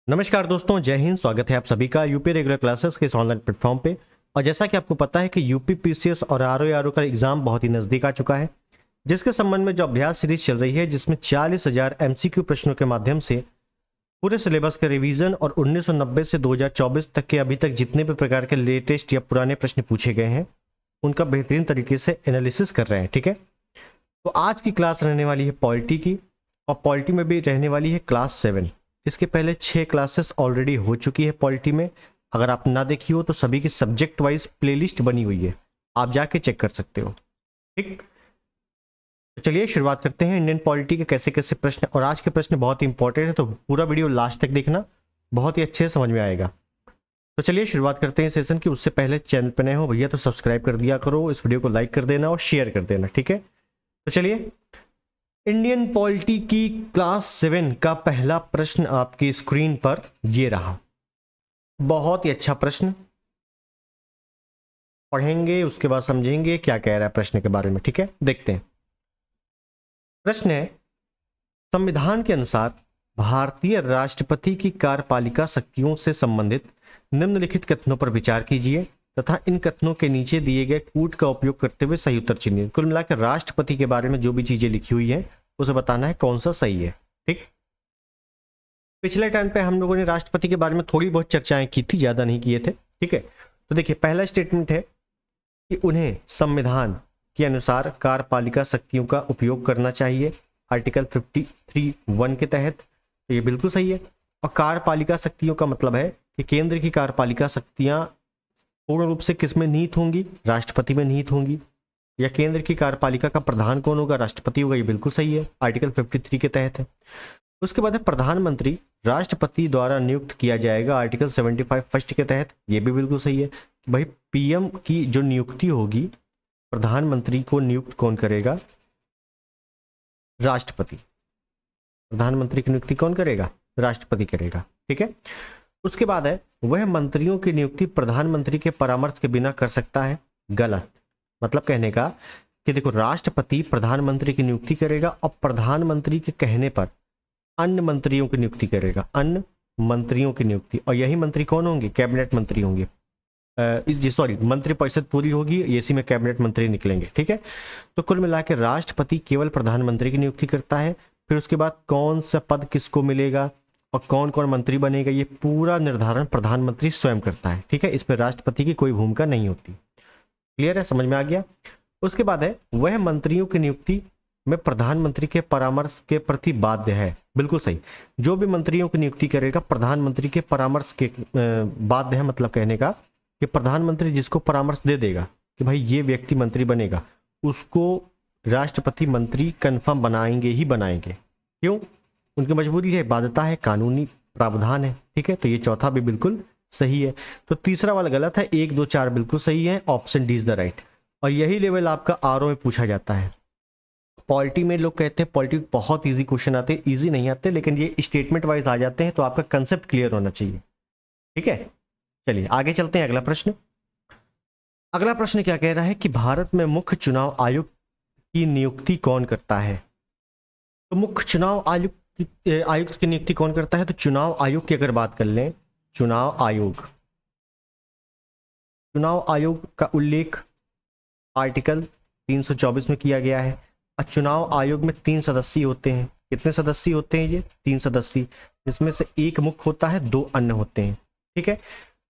नमस्कार दोस्तों, जय हिंद। स्वागत है आप सभी का यूपी रेगुलर क्लासेस के इस ऑनलाइन प्लेटफॉर्म पे। और जैसा कि आपको पता है कि यूपी पीसीएस और आरओ का एग्जाम बहुत ही नज़दीक आ चुका है, जिसके संबंध में जो अभ्यास सीरीज चल रही है, जिसमें 40,000 एमसीक्यू प्रश्नों के माध्यम से पूरे सिलेबस के रिवीजन और 1990 से 2024 तक के अभी तक जितने भी प्रकार के लेटेस्ट या पुराने प्रश्न पूछे गए हैं उनका बेहतरीन तरीके से एनालिसिस कर रहे हैं। ठीक है, तो आज की क्लास रहने वाली है पॉलिटी की, और पॉलिटी में भी रहने वाली है क्लास 7। इसके पहले 6 क्लासेस ऑलरेडी हो चुकी है पॉलिटी में। अगर आप ना देखी हो तो सभी की सब्जेक्ट वाइज प्लेलिस्ट बनी हुई है, आप जाके चेक कर सकते हो। ठीक, तो चलिए शुरुआत करते हैं इंडियन पॉलिटी के कैसे कैसे प्रश्न। और आज के प्रश्न बहुत ही इंपॉर्टेंट है, तो पूरा वीडियो लास्ट तक देखना, बहुत ही अच्छे से समझ में आएगा। तो चलिए शुरुआत करते हैं सेशन की। उससे पहले चैनल पर नए हो भैया तो सब्सक्राइब कर दिया करो, इस वीडियो को लाइक कर देना और शेयर कर देना। ठीक है, तो चलिए इंडियन पॉलिटी की क्लास 7 का पहला प्रश्न आपकी स्क्रीन पर ये रहा। बहुत ही अच्छा प्रश्न, पढ़ेंगे उसके बाद समझेंगे क्या कह रहा है प्रश्न के बारे में। ठीक है, देखते हैं। प्रश्न है, संविधान के अनुसार भारतीय राष्ट्रपति की कार्यपालिका शक्तियों से संबंधित निम्नलिखित कथनों पर विचार कीजिए तथा इन कथनों के नीचे दिए गए कूट का उपयोग करते हुए सही उत्तर चुनिए। कुल मिलाकर राष्ट्रपति के बारे में जो भी चीजें लिखी हुई है उसे बताना है कौन सा सही है। ठीक, पिछले टाइम पे हम लोगों ने राष्ट्रपति के बारे में थोड़ी बहुत चर्चाएं की थी, ज्यादा नहीं किए थे। ठीक है, तो देखिए पहला स्टेटमेंट है कि उन्हें संविधान के अनुसार कार्यपालिका शक्तियों का उपयोग करना चाहिए, आर्टिकल 53(1) के तहत। तो ये बिल्कुल सही है। और कार्यपालिका शक्तियों का मतलब है कि केंद्र की कार्यपालिका शक्तियां पूर्ण रूप से किस में निहित होंगी? राष्ट्रपति में निहित होंगी। या केंद्र की कार्यपालिका का प्रधान कौन होगा? राष्ट्रपति होगा। ये बिल्कुल सही है, आर्टिकल 53 के तहत है। उसके बाद है प्रधानमंत्री राष्ट्रपति द्वारा नियुक्त किया जाएगा, आर्टिकल 75 फर्स्ट के तहत। ये भी बिल्कुल सही है कि भाई पीएम की जो नियुक्ति होगी, प्रधानमंत्री को नियुक्त कौन करेगा? राष्ट्रपति। प्रधानमंत्री की नियुक्ति कौन करेगा? राष्ट्रपति करेगा। ठीक है, उसके बाद है वह मंत्रियों की नियुक्ति प्रधानमंत्री के परामर्श के बिना कर सकता है। गलत। मतलब कहने का कि देखो, राष्ट्रपति प्रधानमंत्री की नियुक्ति करेगा और प्रधानमंत्री के कहने पर अन्य मंत्रियों की नियुक्ति करेगा, अन्य मंत्रियों की नियुक्ति। और यही मंत्री कौन होंगे? कैबिनेट मंत्री होंगे। मंत्रिपरिषद पूरी होगी, इसी में कैबिनेट मंत्री निकलेंगे। ठीक है, तो कुल मिलाकर राष्ट्रपति केवल प्रधानमंत्री की नियुक्ति करता है। फिर उसके बाद कौन सा पद किसको मिलेगा और कौन कौन मंत्री बनेगा, ये पूरा निर्धारण प्रधानमंत्री स्वयं करता है। ठीक है, इसमें राष्ट्रपति की कोई भूमिका नहीं होती। क्लियर है, समझ में आ गया। उसके बाद है वह मंत्रियों की नियुक्ति में प्रधानमंत्री के परामर्श के प्रति बाध्य है। बिल्कुल सही, जो भी मंत्रियों की नियुक्ति करेगा प्रधानमंत्री के परामर्श के बाध्य है। मतलब कहने का कि प्रधानमंत्री जिसको परामर्श दे देगा कि भाई ये व्यक्ति मंत्री बनेगा, उसको राष्ट्रपति मंत्री कंफर्म बनाएंगे ही बनाएंगे। क्यों? उनकी मजबूरी है, बाध्यता है, कानूनी प्रावधान है। ठीक है, तो ये चौथा भी बिल्कुल सही है। तो तीसरा वाला गलत है, 1, 2, 4 बिल्कुल सही है, option D is the right. और यही लेवल आपका आरओ में पूछा जाता है। पॉलिटी में लोग कहते हैं पॉलिटी बहुत इजी क्वेश्चन आते हैं, इजी नहीं आते, लेकिन ये स्टेटमेंट वाइज आ जाते हैं, तो आपका कंसेप्ट क्लियर होना चाहिए। ठीक है, चलिए आगे चलते हैं। अगला प्रश्न, अगला प्रश्न क्या कह रहा है कि भारत में मुख्य चुनाव आयुक्त की नियुक्ति कौन करता है? तो मुख्य चुनाव आयुक्त की नियुक्ति कौन करता है? तो चुनाव आयोग की अगर बात कर लें, चुनाव आयोग का उल्लेख आर्टिकल 324 में किया गया है। और चुनाव आयोग में 3 सदस्य होते हैं। कितने सदस्य होते हैं? ये 3 सदस्य, जिसमें से एक मुख्य होता है, 2 अन्य होते हैं। ठीक है,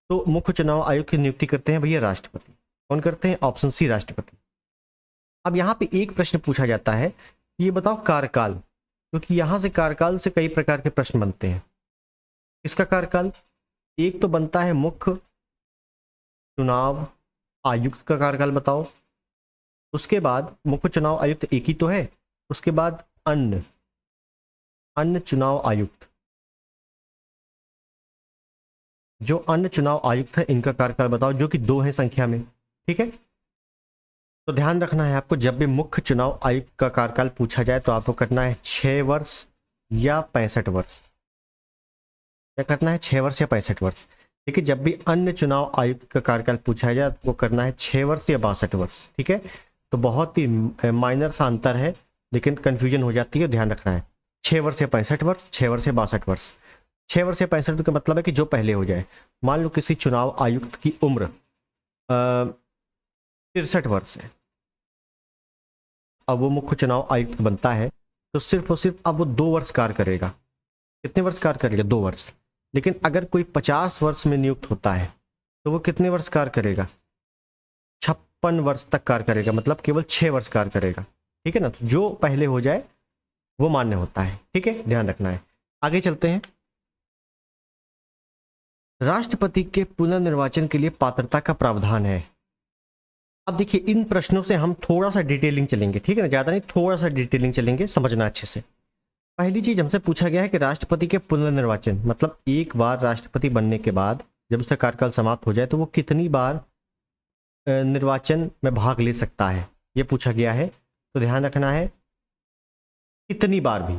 तो मुख्य चुनाव आयोग की नियुक्ति करते हैं भैया राष्ट्रपति। कौन करते हैं? ऑप्शन सी, राष्ट्रपति। अब यहाँ पे एक प्रश्न पूछा जाता है, ये बताओ कार्यकाल, क्योंकि यहां से कार्यकाल से कई प्रकार के प्रश्न बनते हैं। इसका कार्यकाल एक तो बनता है मुख्य चुनाव आयुक्त का कार्यकाल बताओ, उसके बाद मुख्य चुनाव आयुक्त एक ही तो है, उसके बाद अन्य चुनाव आयुक्त, जो अन्य चुनाव आयुक्त है इनका कार्यकाल बताओ, जो कि 2 है संख्या में। ठीक है, तो ध्यान रखना है आपको, जब भी मुख्य चुनाव आयुक्त का कार्यकाल पूछा जाए तो आपको करना है 6 वर्ष या 65 वर्ष। क्या करना है? 6 वर्ष या 65 वर्ष। ठीक है, जब भी अन्य चुनाव आयुक्त का कार्यकाल पूछा जाए तो करना है 6 वर्ष या 62 वर्ष। ठीक है, तो बहुत ही माइनर सा अंतर है, लेकिन कंफ्यूजन हो जाती है, ध्यान रखना है। 6 वर्ष या 65 वर्ष, 6 वर्ष या 62 वर्ष। 6 वर्ष या 65 का मतलब है कि जो पहले हो जाए। मान लो किसी चुनाव आयुक्त की उम्र 63 वर्ष है, अब वो मुख्य चुनाव आयुक्त बनता है, तो सिर्फ और सिर्फ अब वो 2 वर्ष कार्य करेगा। कितने वर्ष कार्य करेगा? 2 वर्ष। लेकिन अगर कोई 50 वर्ष में नियुक्त होता है तो वो कितने वर्ष कार्य करेगा? 56 वर्ष तक कार्य करेगा, मतलब केवल 6 वर्ष कार्य करेगा। ठीक है ना, तो जो पहले हो जाए वो मान्य होता है। ठीक है, ध्यान रखना है। आगे चलते हैं। राष्ट्रपति के पुनर्निर्वाचन के लिए पात्रता का प्रावधान है। अब देखिए, इन प्रश्नों से हम थोड़ा सा डिटेलिंग चलेंगे, ठीक है ना, ज्यादा नहीं, थोड़ा सा डिटेलिंग चलेंगे, समझना अच्छे से। पहली चीज हमसे पूछा गया है कि राष्ट्रपति के पुनर्निर्वाचन मतलब एक बार राष्ट्रपति बनने के बाद जब उसका कार्यकाल समाप्त हो जाए तो वो कितनी बार निर्वाचन में भाग ले सकता है, ये पूछा गया है। तो ध्यान रखना है, कितनी बार भी,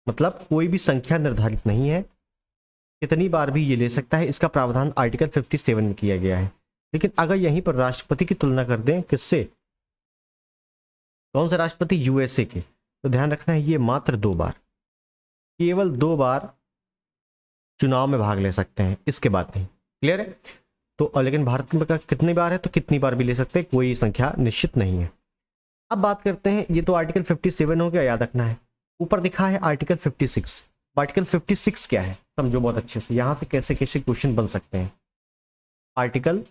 मतलब कोई भी संख्या निर्धारित नहीं है, कितनी बार भी ये ले सकता है। इसका प्रावधान आर्टिकल 57 में किया गया है। लेकिन अगर यहीं पर राष्ट्रपति की तुलना कर दें, किससे? कौन सा राष्ट्रपति? यूएसए के। तो ध्यान रखना है, ये मात्र 2 बार, केवल 2 बार चुनाव में भाग ले सकते हैं, इसके बाद नहीं। क्लियर है? तो लेकिन भारत में कितनी बार है? तो कितनी बार भी ले सकते हैं, कोई संख्या निश्चित नहीं है। अब बात करते हैं, ये तो आर्टिकल 57 हो गया, याद रखना है। ऊपर दिखा है आर्टिकल 56। आर्टिकल 56 क्या है समझो बहुत अच्छे से, यहां से कैसे कैसे क्वेश्चन बन सकते हैं। आर्टिकल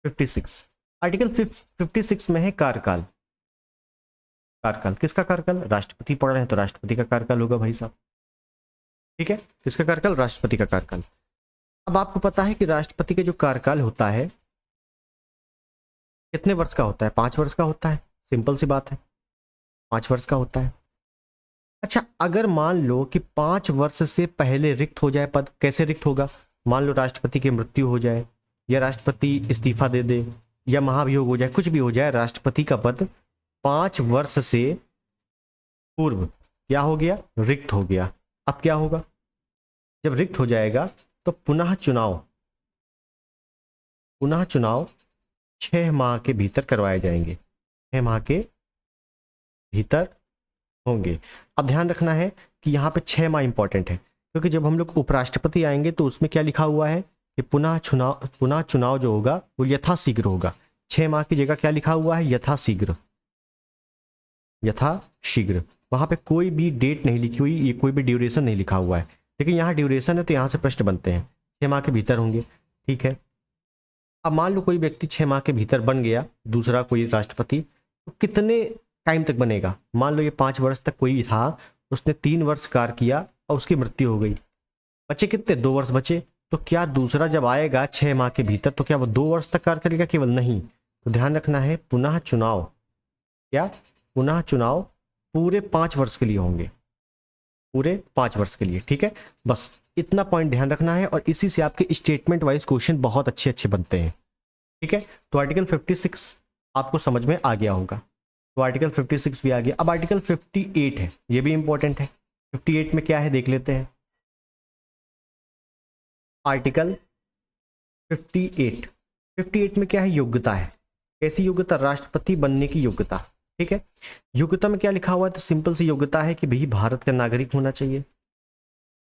56, आर्टिकल 56 में है कार्यकाल। कार्यकाल किसका? कार्यकाल राष्ट्रपति पढ़ रहे हैं तो राष्ट्रपति का कार्यकाल होगा भाई साहब। ठीक है, किसका कार्यकाल? राष्ट्रपति का कार्यकाल। अब आपको पता है कि राष्ट्रपति का जो कार्यकाल होता है कितने वर्ष का होता है? 5 वर्ष का होता है। सिंपल सी बात है, 5 वर्ष का होता है। अच्छा, अगर मान लो कि 5 वर्ष से पहले रिक्त हो जाए पद, कैसे रिक्त होगा? मान लो राष्ट्रपति की मृत्यु हो जाए, या राष्ट्रपति इस्तीफा दे दे, या महाभियोग हो जाए, कुछ भी हो जाए, राष्ट्रपति का पद 5 वर्ष से पूर्व क्या हो गया? रिक्त हो गया। अब क्या होगा? जब रिक्त हो जाएगा तो पुनः चुनाव 6 माह के भीतर करवाए जाएंगे, 6 माह के भीतर होंगे। अब ध्यान रखना है कि यहाँ पे 6 माह इंपॉर्टेंट है, क्योंकि जब हम लोग उपराष्ट्रपति आएंगे तो उसमें क्या लिखा हुआ है कि पुनः चुनाव जो होगा वो यथाशीघ्र होगा। 6 माह की जगह क्या लिखा हुआ है? यथाशीघ्र। वहां पे कोई भी डेट नहीं लिखी हुई, ये कोई भी ड्यूरेशन नहीं लिखा हुआ है, लेकिन यहाँ ड्यूरेशन है तो यहाँ से प्रश्न बनते हैं। 6 माह के भीतर होंगे। ठीक है, अब मान लो कोई व्यक्ति 6 माह के भीतर बन गया, दूसरा कोई राष्ट्रपति, तो कितने टाइम तक बनेगा? मान लो ये 5 वर्ष तक कोई था, उसने 3 वर्ष कार्य किया और उसकी मृत्यु हो गई, बचे कितने? 2 वर्ष बचे। तो क्या दूसरा जब आएगा 6 माह के भीतर तो क्या वो 2 वर्ष तक कार्य करेगा? केवल नहीं। तो ध्यान रखना है, पुनः चुनाव पूरे 5 वर्ष के लिए होंगे, पूरे 5 वर्ष के लिए। ठीक है, बस इतना पॉइंट ध्यान रखना है, और इसी से आपके स्टेटमेंट वाइज क्वेश्चन बहुत अच्छे अच्छे बनते हैं। ठीक है, तो आर्टिकल 56 आपको समझ में आ गया होगा, तो आर्टिकल 56 भी आ गया। अब आर्टिकल 58 है, ये भी इंपॉर्टेंट है। 58 में क्या है देख लेते हैं। आर्टिकल 58 में क्या है? योग्यता है। कैसी योग्यता? राष्ट्रपति बनने की योग्यता। ठीक है, योग्यता में क्या लिखा हुआ है? तो सिंपल सी योग्यता है कि भाई भारत का नागरिक होना चाहिए,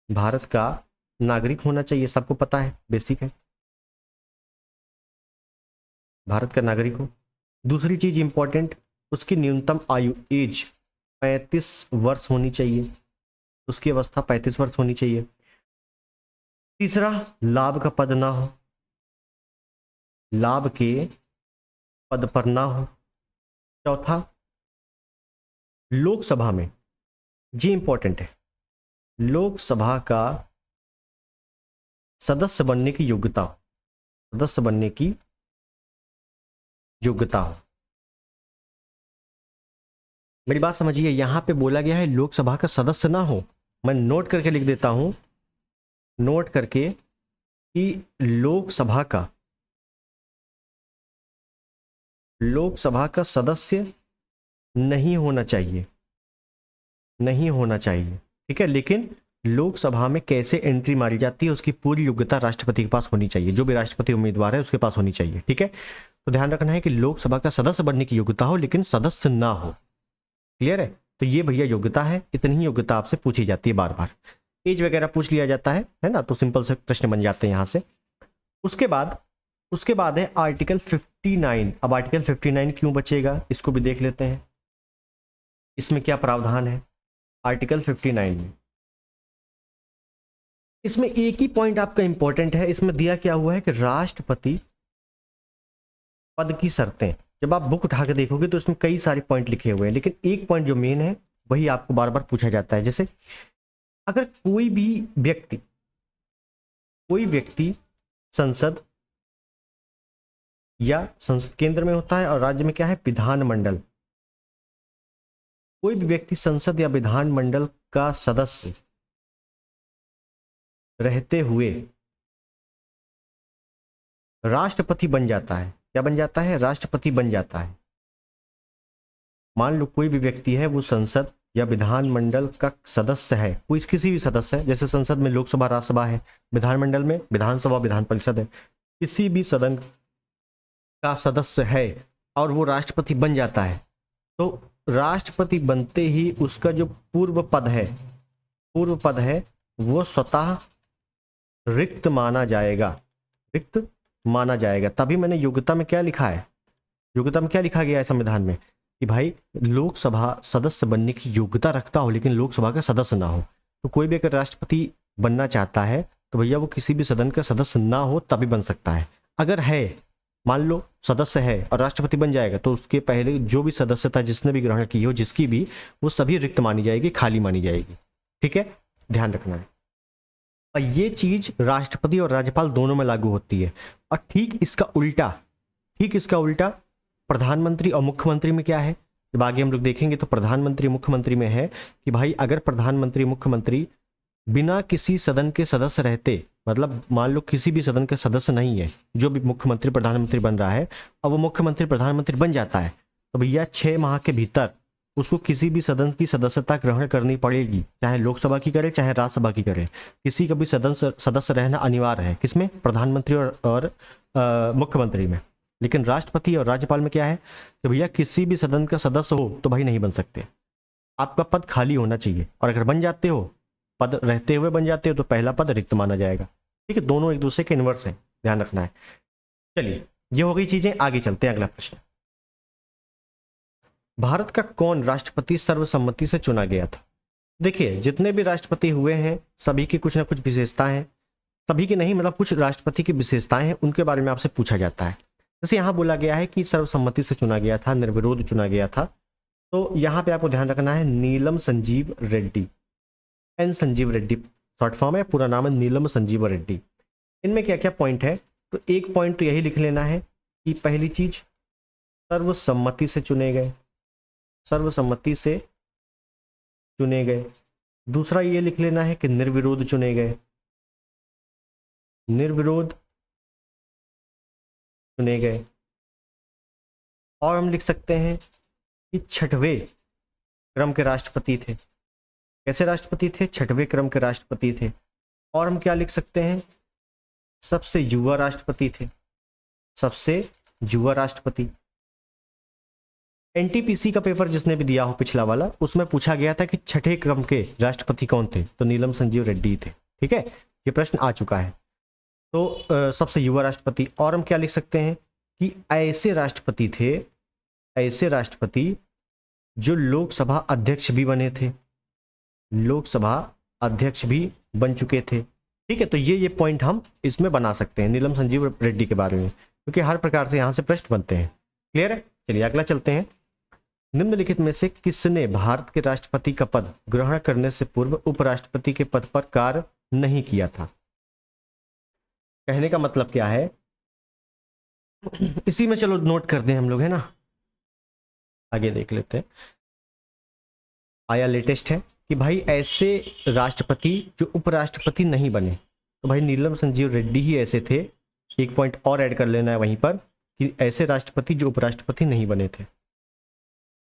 भारत का नागरिक होना चाहिए, सबको पता है, बेसिक है, भारत का नागरिक हो। दूसरी चीज इंपॉर्टेंट, उसकी न्यूनतम आयु एज 35 वर्ष होनी चाहिए, उसकी अवस्था 35 वर्ष होनी चाहिए। तीसरा, लाभ का पद ना हो, लाभ के पद पर ना हो। चौथा, लोकसभा में, ये इंपॉर्टेंट है, लोकसभा का सदस्य बनने की योग्यता हो, सदस्य बनने की योग्यता हो। मेरी बात समझिए, यहां पे बोला गया है लोकसभा का सदस्य ना हो। मैं नोट करके लिख देता हूं, नोट करके, कि लोकसभा का सदस्य नहीं होना चाहिए, नहीं होना चाहिए। ठीक है, लेकिन लोकसभा में कैसे एंट्री मारी जाती है उसकी पूरी योग्यता राष्ट्रपति के पास होनी चाहिए, जो भी राष्ट्रपति उम्मीदवार है उसके पास होनी चाहिए। ठीक है, तो ध्यान रखना है कि लोकसभा का सदस्य बनने की योग्यता हो लेकिन सदस्य ना हो। क्लियर है? तो ये भैया योग्यता है, इतनी ही योग्यता आपसे पूछी जाती है बार बार। एज वगैरह पूछ लिया जाता है ना, तो सिंपल से प्रश्न बन जाते हैं यहाँ से। उसके बाद है आर्टिकल 59। अब आर्टिकल 59 क्यों बचेगा, इसको भी देख लेते हैं। इसमें क्या प्रावधान है आर्टिकल 59 में। इसमें एक ही पॉइंट आपका इंपॉर्टेंट है, इसमें दिया क्या हुआ है कि राष्ट्रपति पद की शर्तें। जब आप बुक उठा के देखोगे तो इसमें कई सारे पॉइंट लिखे हुए हैं, लेकिन एक पॉइंट जो मेन है वही आपको बार बार पूछा जाता है। जैसे अगर कोई व्यक्ति संसद या संसद केंद्र में होता है और राज्य में क्या है विधानमंडल, कोई भी व्यक्ति संसद या विधानमंडल का सदस्य रहते हुए राष्ट्रपति बन जाता है। क्या बन जाता है, राष्ट्रपति बन जाता है। मान लो कोई भी व्यक्ति है वो संसद या विधानमंडल का सदस्य है, कोई किसी भी सदस्य है, जैसे संसद में लोकसभा राज्यसभा है, विधानमंडल में विधानसभा विधान परिषद है, किसी भी सदन का सदस्य है और वो राष्ट्रपति बन जाता है, तो राष्ट्रपति बनते ही उसका जो पूर्व पद है वो स्वतः रिक्त माना जाएगा। तभी मैंने योग्यता में क्या लिखा है, योग्यता में क्या लिखा गया है संविधान में कि भाई लोकसभा सदस्य बनने की योग्यता रखता हो लेकिन लोकसभा का सदस्य ना हो। तो कोई भी अगर राष्ट्रपति बनना चाहता है तो भैया वो किसी भी सदन का सदस्य ना हो तभी बन सकता है। अगर है, मान लो सदस्य है और राष्ट्रपति बन जाएगा तो उसके पहले जो भी सदस्यता जिसने भी ग्रहण की हो, जिसकी भी, वो सभी रिक्त मानी जाएगी, खाली मानी जाएगी। ठीक है, ध्यान रखना है। और ये चीज राष्ट्रपति और राज्यपाल दोनों में लागू होती है। और ठीक इसका उल्टा प्रधानमंत्री और मुख्यमंत्री में क्या है, जब आगे हम लोग देखेंगे तो प्रधानमंत्री मुख्यमंत्री में है कि भाई अगर प्रधानमंत्री मुख्यमंत्री बिना किसी सदन के सदस्य रहते, मतलब मान लो किसी भी सदन के सदस्य नहीं है, जो भी मुख्यमंत्री प्रधानमंत्री बन रहा है और वो मुख्यमंत्री प्रधानमंत्री बन जाता है, तो भैया 6 माह के भीतर उसको किसी भी सदन की सदस्यता ग्रहण करनी पड़ेगी, चाहे लोकसभा की करे चाहे राज्यसभा की करे। किसी का भी सदस्य रहना अनिवार्य है, किसमें, प्रधानमंत्री और मुख्यमंत्री में। लेकिन राष्ट्रपति और राज्यपाल में क्या है कि भैया किसी भी सदन का सदस्य हो तो भाई नहीं बन सकते, आपका पद खाली होना चाहिए। और अगर बन जाते हो, पद रहते हुए बन जाते हो, तो पहला पद रिक्त माना जाएगा। ठीक है, दोनों एक दूसरे के इनवर्स हैं, ध्यान रखना है। चलिए, ये हो गई चीजें, आगे चलते हैं। अगला प्रश्न, भारत का कौन राष्ट्रपति सर्वसम्मति से चुना गया था। देखिए, जितने भी राष्ट्रपति हुए हैं सभी की कुछ ना कुछ विशेषताएं हैं, सभी की नहीं, मतलब कुछ राष्ट्रपति की विशेषताएं हैं, उनके बारे में आपसे पूछा जाता है। जैसे यहाँ बोला गया है कि सर्वसम्मति से चुना गया था, निर्विरोध चुना गया था, तो यहाँ पे आपको ध्यान रखना है Neelam Sanjeeva Reddy, N Sanjeeva Reddy short form है, पूरा नाम है नीलम संजीव रेड्डी। इनमें क्या क्या पॉइंट है, तो एक पॉइंट तो यही लिख लेना है कि पहली चीज सर्वसम्मति से चुने गए, सर्वसम्मति से चुने गए। दूसरा ये लिख लेना है कि निर्विरोध चुने गए, निर्विरोध चुने गए। और हम लिख सकते हैं कि 6वें क्रम के राष्ट्रपति थे। कैसे राष्ट्रपति थे, 6वें क्रम के राष्ट्रपति थे। और हम क्या लिख सकते हैं, सबसे युवा राष्ट्रपति थे, सबसे युवा राष्ट्रपति। एनटीपीसी का पेपर जिसने भी दिया हो पिछला वाला, उसमें पूछा गया था कि 6ठे क्रम के राष्ट्रपति कौन थे, तो नीलम संजीव रेड्डी थे। ठीक है, ये प्रश्न आ चुका है। तो सबसे युवा राष्ट्रपति। और हम क्या लिख सकते हैं कि ऐसे राष्ट्रपति थे, ऐसे राष्ट्रपति जो लोकसभा अध्यक्ष भी बने थे, लोकसभा अध्यक्ष भी बन चुके थे। ठीक है, तो ये पॉइंट हम इसमें बना सकते हैं नीलम संजीव रेड्डी के बारे में, क्योंकि हर प्रकार से यहाँ से प्रश्न बनते हैं। क्लियर है, चलिए अगला चलते हैं। निम्नलिखित में से किसने भारत के राष्ट्रपति का पद ग्रहण करने से पूर्व उपराष्ट्रपति के पद पर कार्य नहीं किया था। कहने का मतलब क्या है, इसी में चलो नोट कर दें हम लोग, है ना। आगे देख लेते हैं, आया लेटेस्ट है कि भाई ऐसे राष्ट्रपति जो उपराष्ट्रपति नहीं बने, तो भाई नीलम संजीव रेड्डी ही ऐसे थे। एक पॉइंट और ऐड कर लेना है वहीं पर कि ऐसे राष्ट्रपति जो उपराष्ट्रपति नहीं बने थे।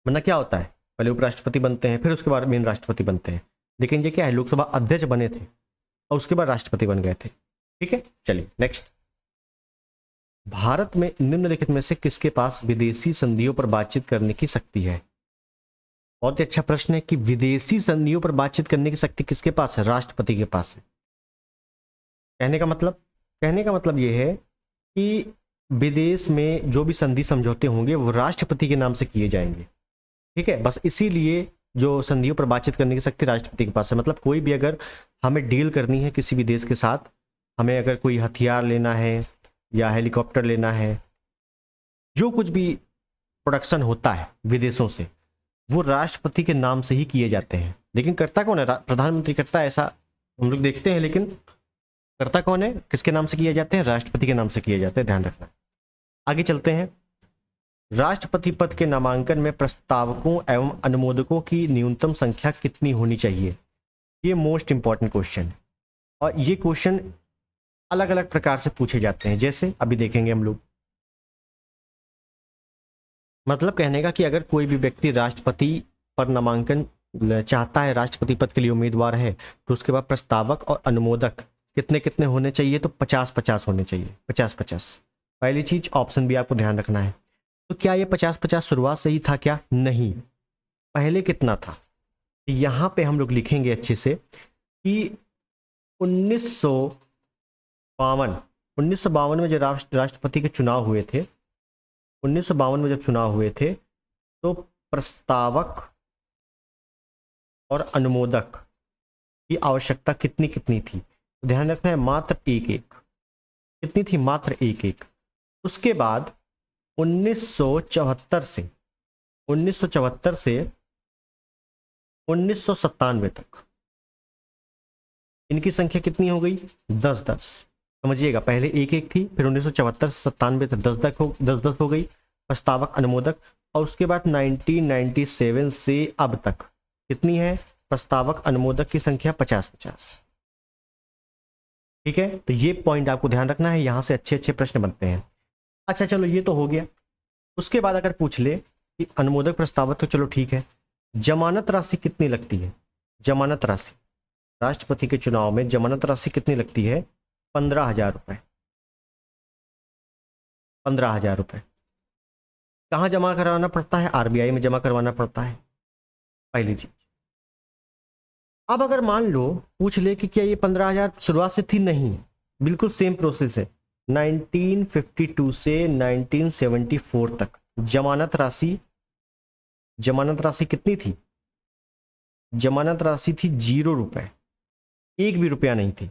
वरना क्या होता है, पहले उपराष्ट्रपति बनते हैं फिर उसके बाद मेन राष्ट्रपति बनते हैं, लेकिन ये क्या है, लोकसभा अध्यक्ष बने थे और उसके बाद राष्ट्रपति बन गए थे। ठीक है, चलिए नेक्स्ट। भारत में निम्नलिखित में से किसके पास विदेशी संधियों पर बातचीत करने की शक्ति है। बहुत ही अच्छा प्रश्न है कि विदेशी संधियों पर बातचीत करने की शक्ति किसके पास है? राष्ट्रपति के पास है। कहने का मतलब ये है कि विदेश में जो भी संधि समझौते होंगे वो राष्ट्रपति के नाम से किए जाएंगे, ठीक है। बस इसीलिए जो संधियों पर बातचीत करने की शक्ति राष्ट्रपति के पास है। मतलब कोई भी अगर हमें डील करनी है किसी भी देश के साथ, हमें अगर कोई हथियार लेना है या हेलीकॉप्टर लेना है, जो कुछ भी प्रोडक्शन होता है विदेशों से, वो राष्ट्रपति के नाम से ही किए जाते हैं। लेकिन करता कौन है? प्रधानमंत्री करता है, ऐसा हम लोग देखते हैं, लेकिन करता कौन है? किसके नाम से किए जाते हैं? राष्ट्रपति के नाम से किए जाते हैं, ध्यान रखना। आगे चलते हैं। राष्ट्रपति पद के नामांकन में प्रस्तावकों एवं अनुमोदकों की न्यूनतम संख्या कितनी होनी चाहिए? ये मोस्ट इंपॉर्टेंट क्वेश्चन है और ये क्वेश्चन अलग अलग प्रकार से पूछे जाते हैं, जैसे अभी देखेंगे हम लोग। मतलब कहने का कि अगर कोई भी व्यक्ति राष्ट्रपति पर नामांकन चाहता है, राष्ट्रपति पद के लिए उम्मीदवार है, तो उसके बाद प्रस्तावक और अनुमोदक कितने कितने होने चाहिए? तो 50-50 होने चाहिए, 50-50। पहली चीज, ऑप्शन भी आपको ध्यान रखना है। तो क्या ये 50-50 शुरुआत से ही था क्या? नहीं, पहले कितना था यहाँ पे हम लोग लिखेंगे अच्छे से कि 1952 में जब राष्ट्रपति के चुनाव हुए थे, 1952 में जब चुनाव हुए थे, तो प्रस्तावक और अनुमोदक की आवश्यकता कितनी कितनी थी? ध्यान रखना है, मात्र एक एक। कितनी थी? मात्र एक एक। उसके बाद 1974 से 1997 तक इनकी संख्या कितनी हो गई? 10-10। समझिएगा, पहले एक एक थी, फिर 1974 से 97 तक 10-10 हो गई प्रस्तावक अनुमोदक, और उसके बाद 1997 से अब तक कितनी है? प्रस्तावक अनुमोदक की संख्या 50-50। ठीक है, तो ये पॉइंट आपको ध्यान रखना है, यहां से अच्छे अच्छे प्रश्न बनते हैं। अच्छा चलो, ये तो हो गया। उसके बाद अगर पूछ ले कि अनुमोदक प्रस्तावक, तो चलो ठीक है, जमानत राशि कितनी लगती है? जमानत राशि राष्ट्रपति के चुनाव में जमानत राशि कितनी लगती है? 15,000 रुपए। 15,000 रुपए। कहाँ जमा करवाना पड़ता है? आरबीआई में जमा करवाना पड़ता है, पहली चीज। अब अगर मान लो पूछ ले कि क्या ये 15,000 शुरुआत से थी? नहीं, बिल्कुल सेम प्रोसेस है। 1952 से 1974 तक जमानत राशि कितनी थी? जमानत राशि थी 0 रुपए, एक भी रुपया नहीं थी।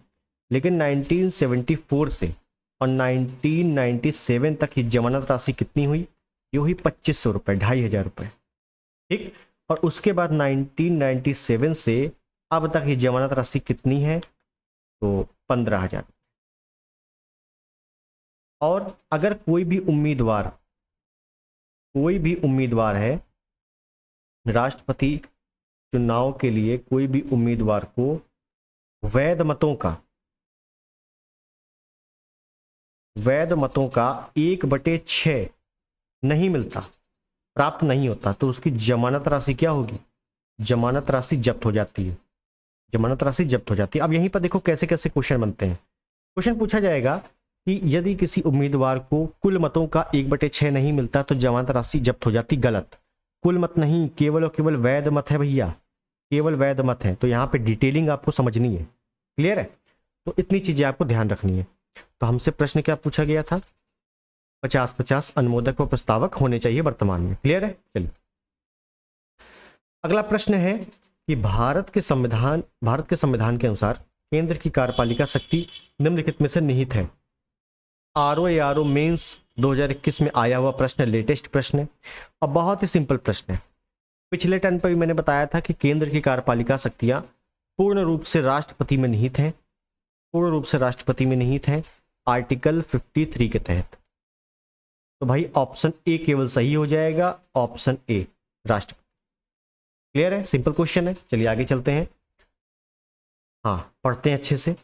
लेकिन 1974 से और 1997 तक ये जमानत राशि कितनी हुई? ये हुई 2500 रुपए, 2,500 रुपए। ठीक, और उसके बाद 1997 से अब तक ये जमानत राशि कितनी है? तो 15,000। और अगर कोई भी उम्मीदवार है राष्ट्रपति चुनाव के लिए, कोई भी उम्मीदवार को वैध मतों का 1/6 नहीं मिलता, प्राप्त नहीं होता, तो उसकी जमानत राशि क्या होगी? जमानत राशि जब्त हो जाती है। जमानत राशि जब्त हो जाती है। अब यहीं पर देखो कैसे कैसे क्वेश्चन बनते हैं। क्वेश्चन पूछा जाएगा कि यदि किसी उम्मीदवार को कुल मतों का 1/6 नहीं मिलता तो जमानत राशि जब्त हो जाती। गलत, कुल मत नहीं, केवल और केवल वैध मत है भैया, केवल वैध मत है। तो यहाँ पे डिटेलिंग आपको समझनी है, क्लियर है? तो इतनी चीजें आपको ध्यान रखनी है। तो हमसे प्रश्न क्या पूछा गया था? 50-50 अनुमोदक व प्रस्तावक होने चाहिए वर्तमान में, क्लियर है? चलिए अगला प्रश्न है कि भारत के संविधान के अनुसार केंद्र की कार्यपालिका शक्ति निम्नलिखित में से निहित है। आरओ मेंस 2021 में आया हुआ प्रश्न, लेटेस्ट प्रश्न है और बहुत ही सिंपल प्रश्न है। पिछले टर्न पर भी मैंने बताया था कि केंद्र की कार्यपालिका शक्तियां पूर्ण रूप से राष्ट्रपति में निहित हैं, पूर्ण रूप से राष्ट्रपति में निहित हैं आर्टिकल 53 के तहत। तो भाई ऑप्शन ए केवल सही हो जाएगा, ऑप्शन ए राष्ट्रपति। क्लियर है? सिंपल क्वेश्चन है। चलिए आगे चलते हैं। हाँ, पढ़ते हैं अच्छे से।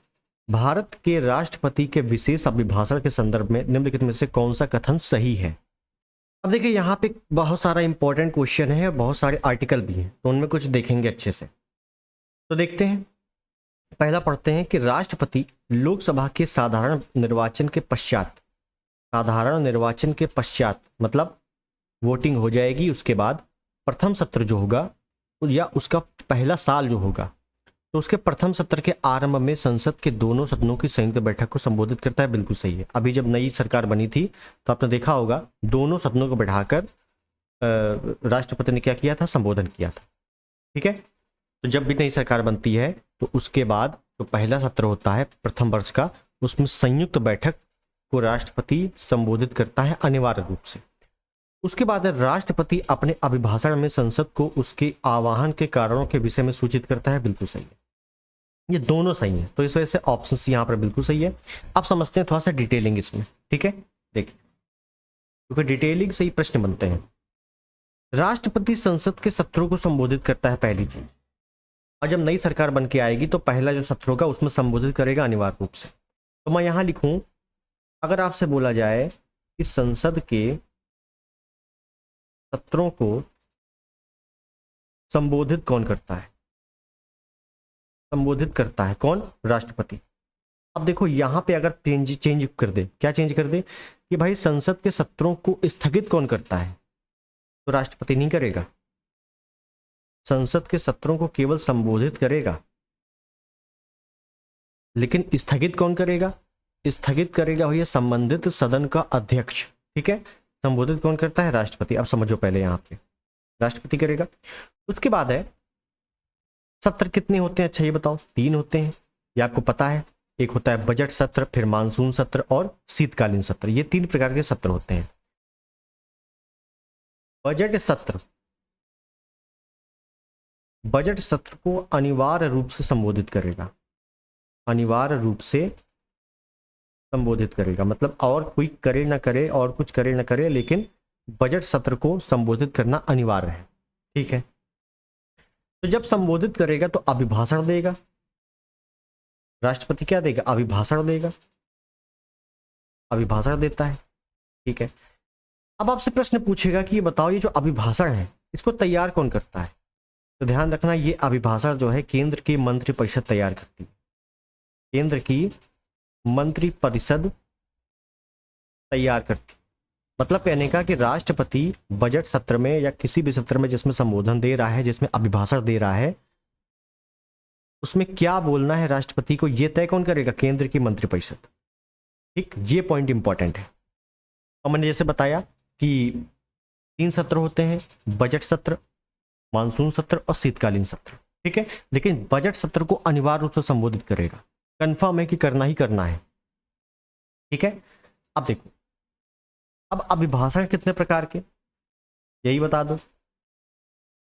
भारत के राष्ट्रपति के विशेष अभिभाषण के संदर्भ में निम्नलिखित में से कौन सा कथन सही है? अब देखिए यहाँ पे बहुत सारा इंपॉर्टेंट क्वेश्चन है, बहुत सारे आर्टिकल भी हैं, तो उनमें कुछ देखेंगे अच्छे से। तो देखते हैं, पहला पढ़ते हैं कि राष्ट्रपति लोकसभा के साधारण निर्वाचन के पश्चात मतलब वोटिंग हो जाएगी, उसके बाद प्रथम सत्र जो होगा या उसका पहला साल जो होगा, तो उसके प्रथम सत्र के आरंभ में संसद के दोनों सदनों की संयुक्त बैठक को संबोधित करता है। बिल्कुल सही है। अभी जब नई सरकार बनी थी तो आपने देखा होगा दोनों सदनों को बैठाकर राष्ट्रपति ने क्या किया था, संबोधन किया था। ठीक है, तो जब भी नई सरकार बनती है तो उसके बाद जो पहला सत्र होता है प्रथम वर्ष का, उसमें संयुक्त बैठक को राष्ट्रपति संबोधित करता है अनिवार्य रूप से। उसके बाद राष्ट्रपति अपने अभिभाषण में संसद को उसके आह्वान के कारणों के विषय में सूचित करता है। बिल्कुल सही है, ये दोनों सही है, तो इस वजह से ऑप्शन यहाँ पर बिल्कुल सही है। अब समझते हैं थोड़ा सा डिटेलिंग इसमें। ठीक है, देखिए क्योंकि डिटेलिंग से ही प्रश्न बनते हैं। राष्ट्रपति संसद के सत्रों को संबोधित करता है, पहली चीज। और जब नई सरकार बन के आएगी तो पहला जो सत्र होगा उसमें संबोधित करेगा अनिवार्य रूप से। तो मैं यहां लिखूं, अगर आपसे बोला जाए कि संसद के सत्रों को संबोधित कौन करता है, संबोधित करता है कौन, राष्ट्रपति। अब देखो यहां पे अगर चेंज कर दे, क्या चेंज कर दे कि भाई संसद के सत्रों को स्थगित कौन करता है, तो राष्ट्रपति नहीं करेगा, संसद के सत्रों को केवल संबोधित करेगा। लेकिन स्थगित कौन करेगा, स्थगित करेगा भैया संबंधित सदन का अध्यक्ष। ठीक है, संबोधित कौन करता है, राष्ट्रपति। अब समझो पहले यहां पे राष्ट्रपति करेगा। उसके बाद है सत्र कितने होते हैं, अच्छा ये बताओ। 3 होते हैं, ये आपको पता है। एक होता है बजट सत्र, फिर मानसून सत्र और शीतकालीन सत्र। ये 3 प्रकार के सत्र होते हैं। बजट सत्र, बजट सत्र को अनिवार्य रूप से संबोधित करेगा, अनिवार्य रूप से संबोधित करेगा। मतलब और कोई करे ना करे और कुछ करे ना करे, लेकिन बजट सत्र को संबोधित करना अनिवार्य है। ठीक है, तो जब संबोधित करेगा तो अभिभाषण देगा। राष्ट्रपति क्या देगा, अभिभाषण देगा, अभिभाषण देता है। ठीक है, अब आपसे प्रश्न पूछेगा कि ये बताओ, ये जो अभिभाषण है इसको तैयार कौन करता है। तो ध्यान रखना, ये अभिभाषण जो है केंद्र की मंत्रिपरिषद तैयार करती है, केंद्र की मंत्रिपरिषद तैयार करती। मतलब कहने का कि राष्ट्रपति बजट सत्र में या किसी भी सत्र में जिसमें संबोधन दे रहा है, जिसमें अभिभाषण दे रहा है, उसमें क्या बोलना है राष्ट्रपति को, यह तय कौन करेगा, केंद्र की मंत्रिपरिषद। ठीक, ये पॉइंट इंपॉर्टेंट है। और मैंने जैसे बताया कि 3 सत्र होते हैं, बजट सत्र, मानसून सत्र और शीतकालीन सत्र। ठीक है, लेकिन बजट सत्र को अनिवार्य रूप से संबोधित करेगा, कंफर्म है कि करना ही करना है। ठीक है, अब देखो, अब अभिभाषण कितने प्रकार के, यही बता दो।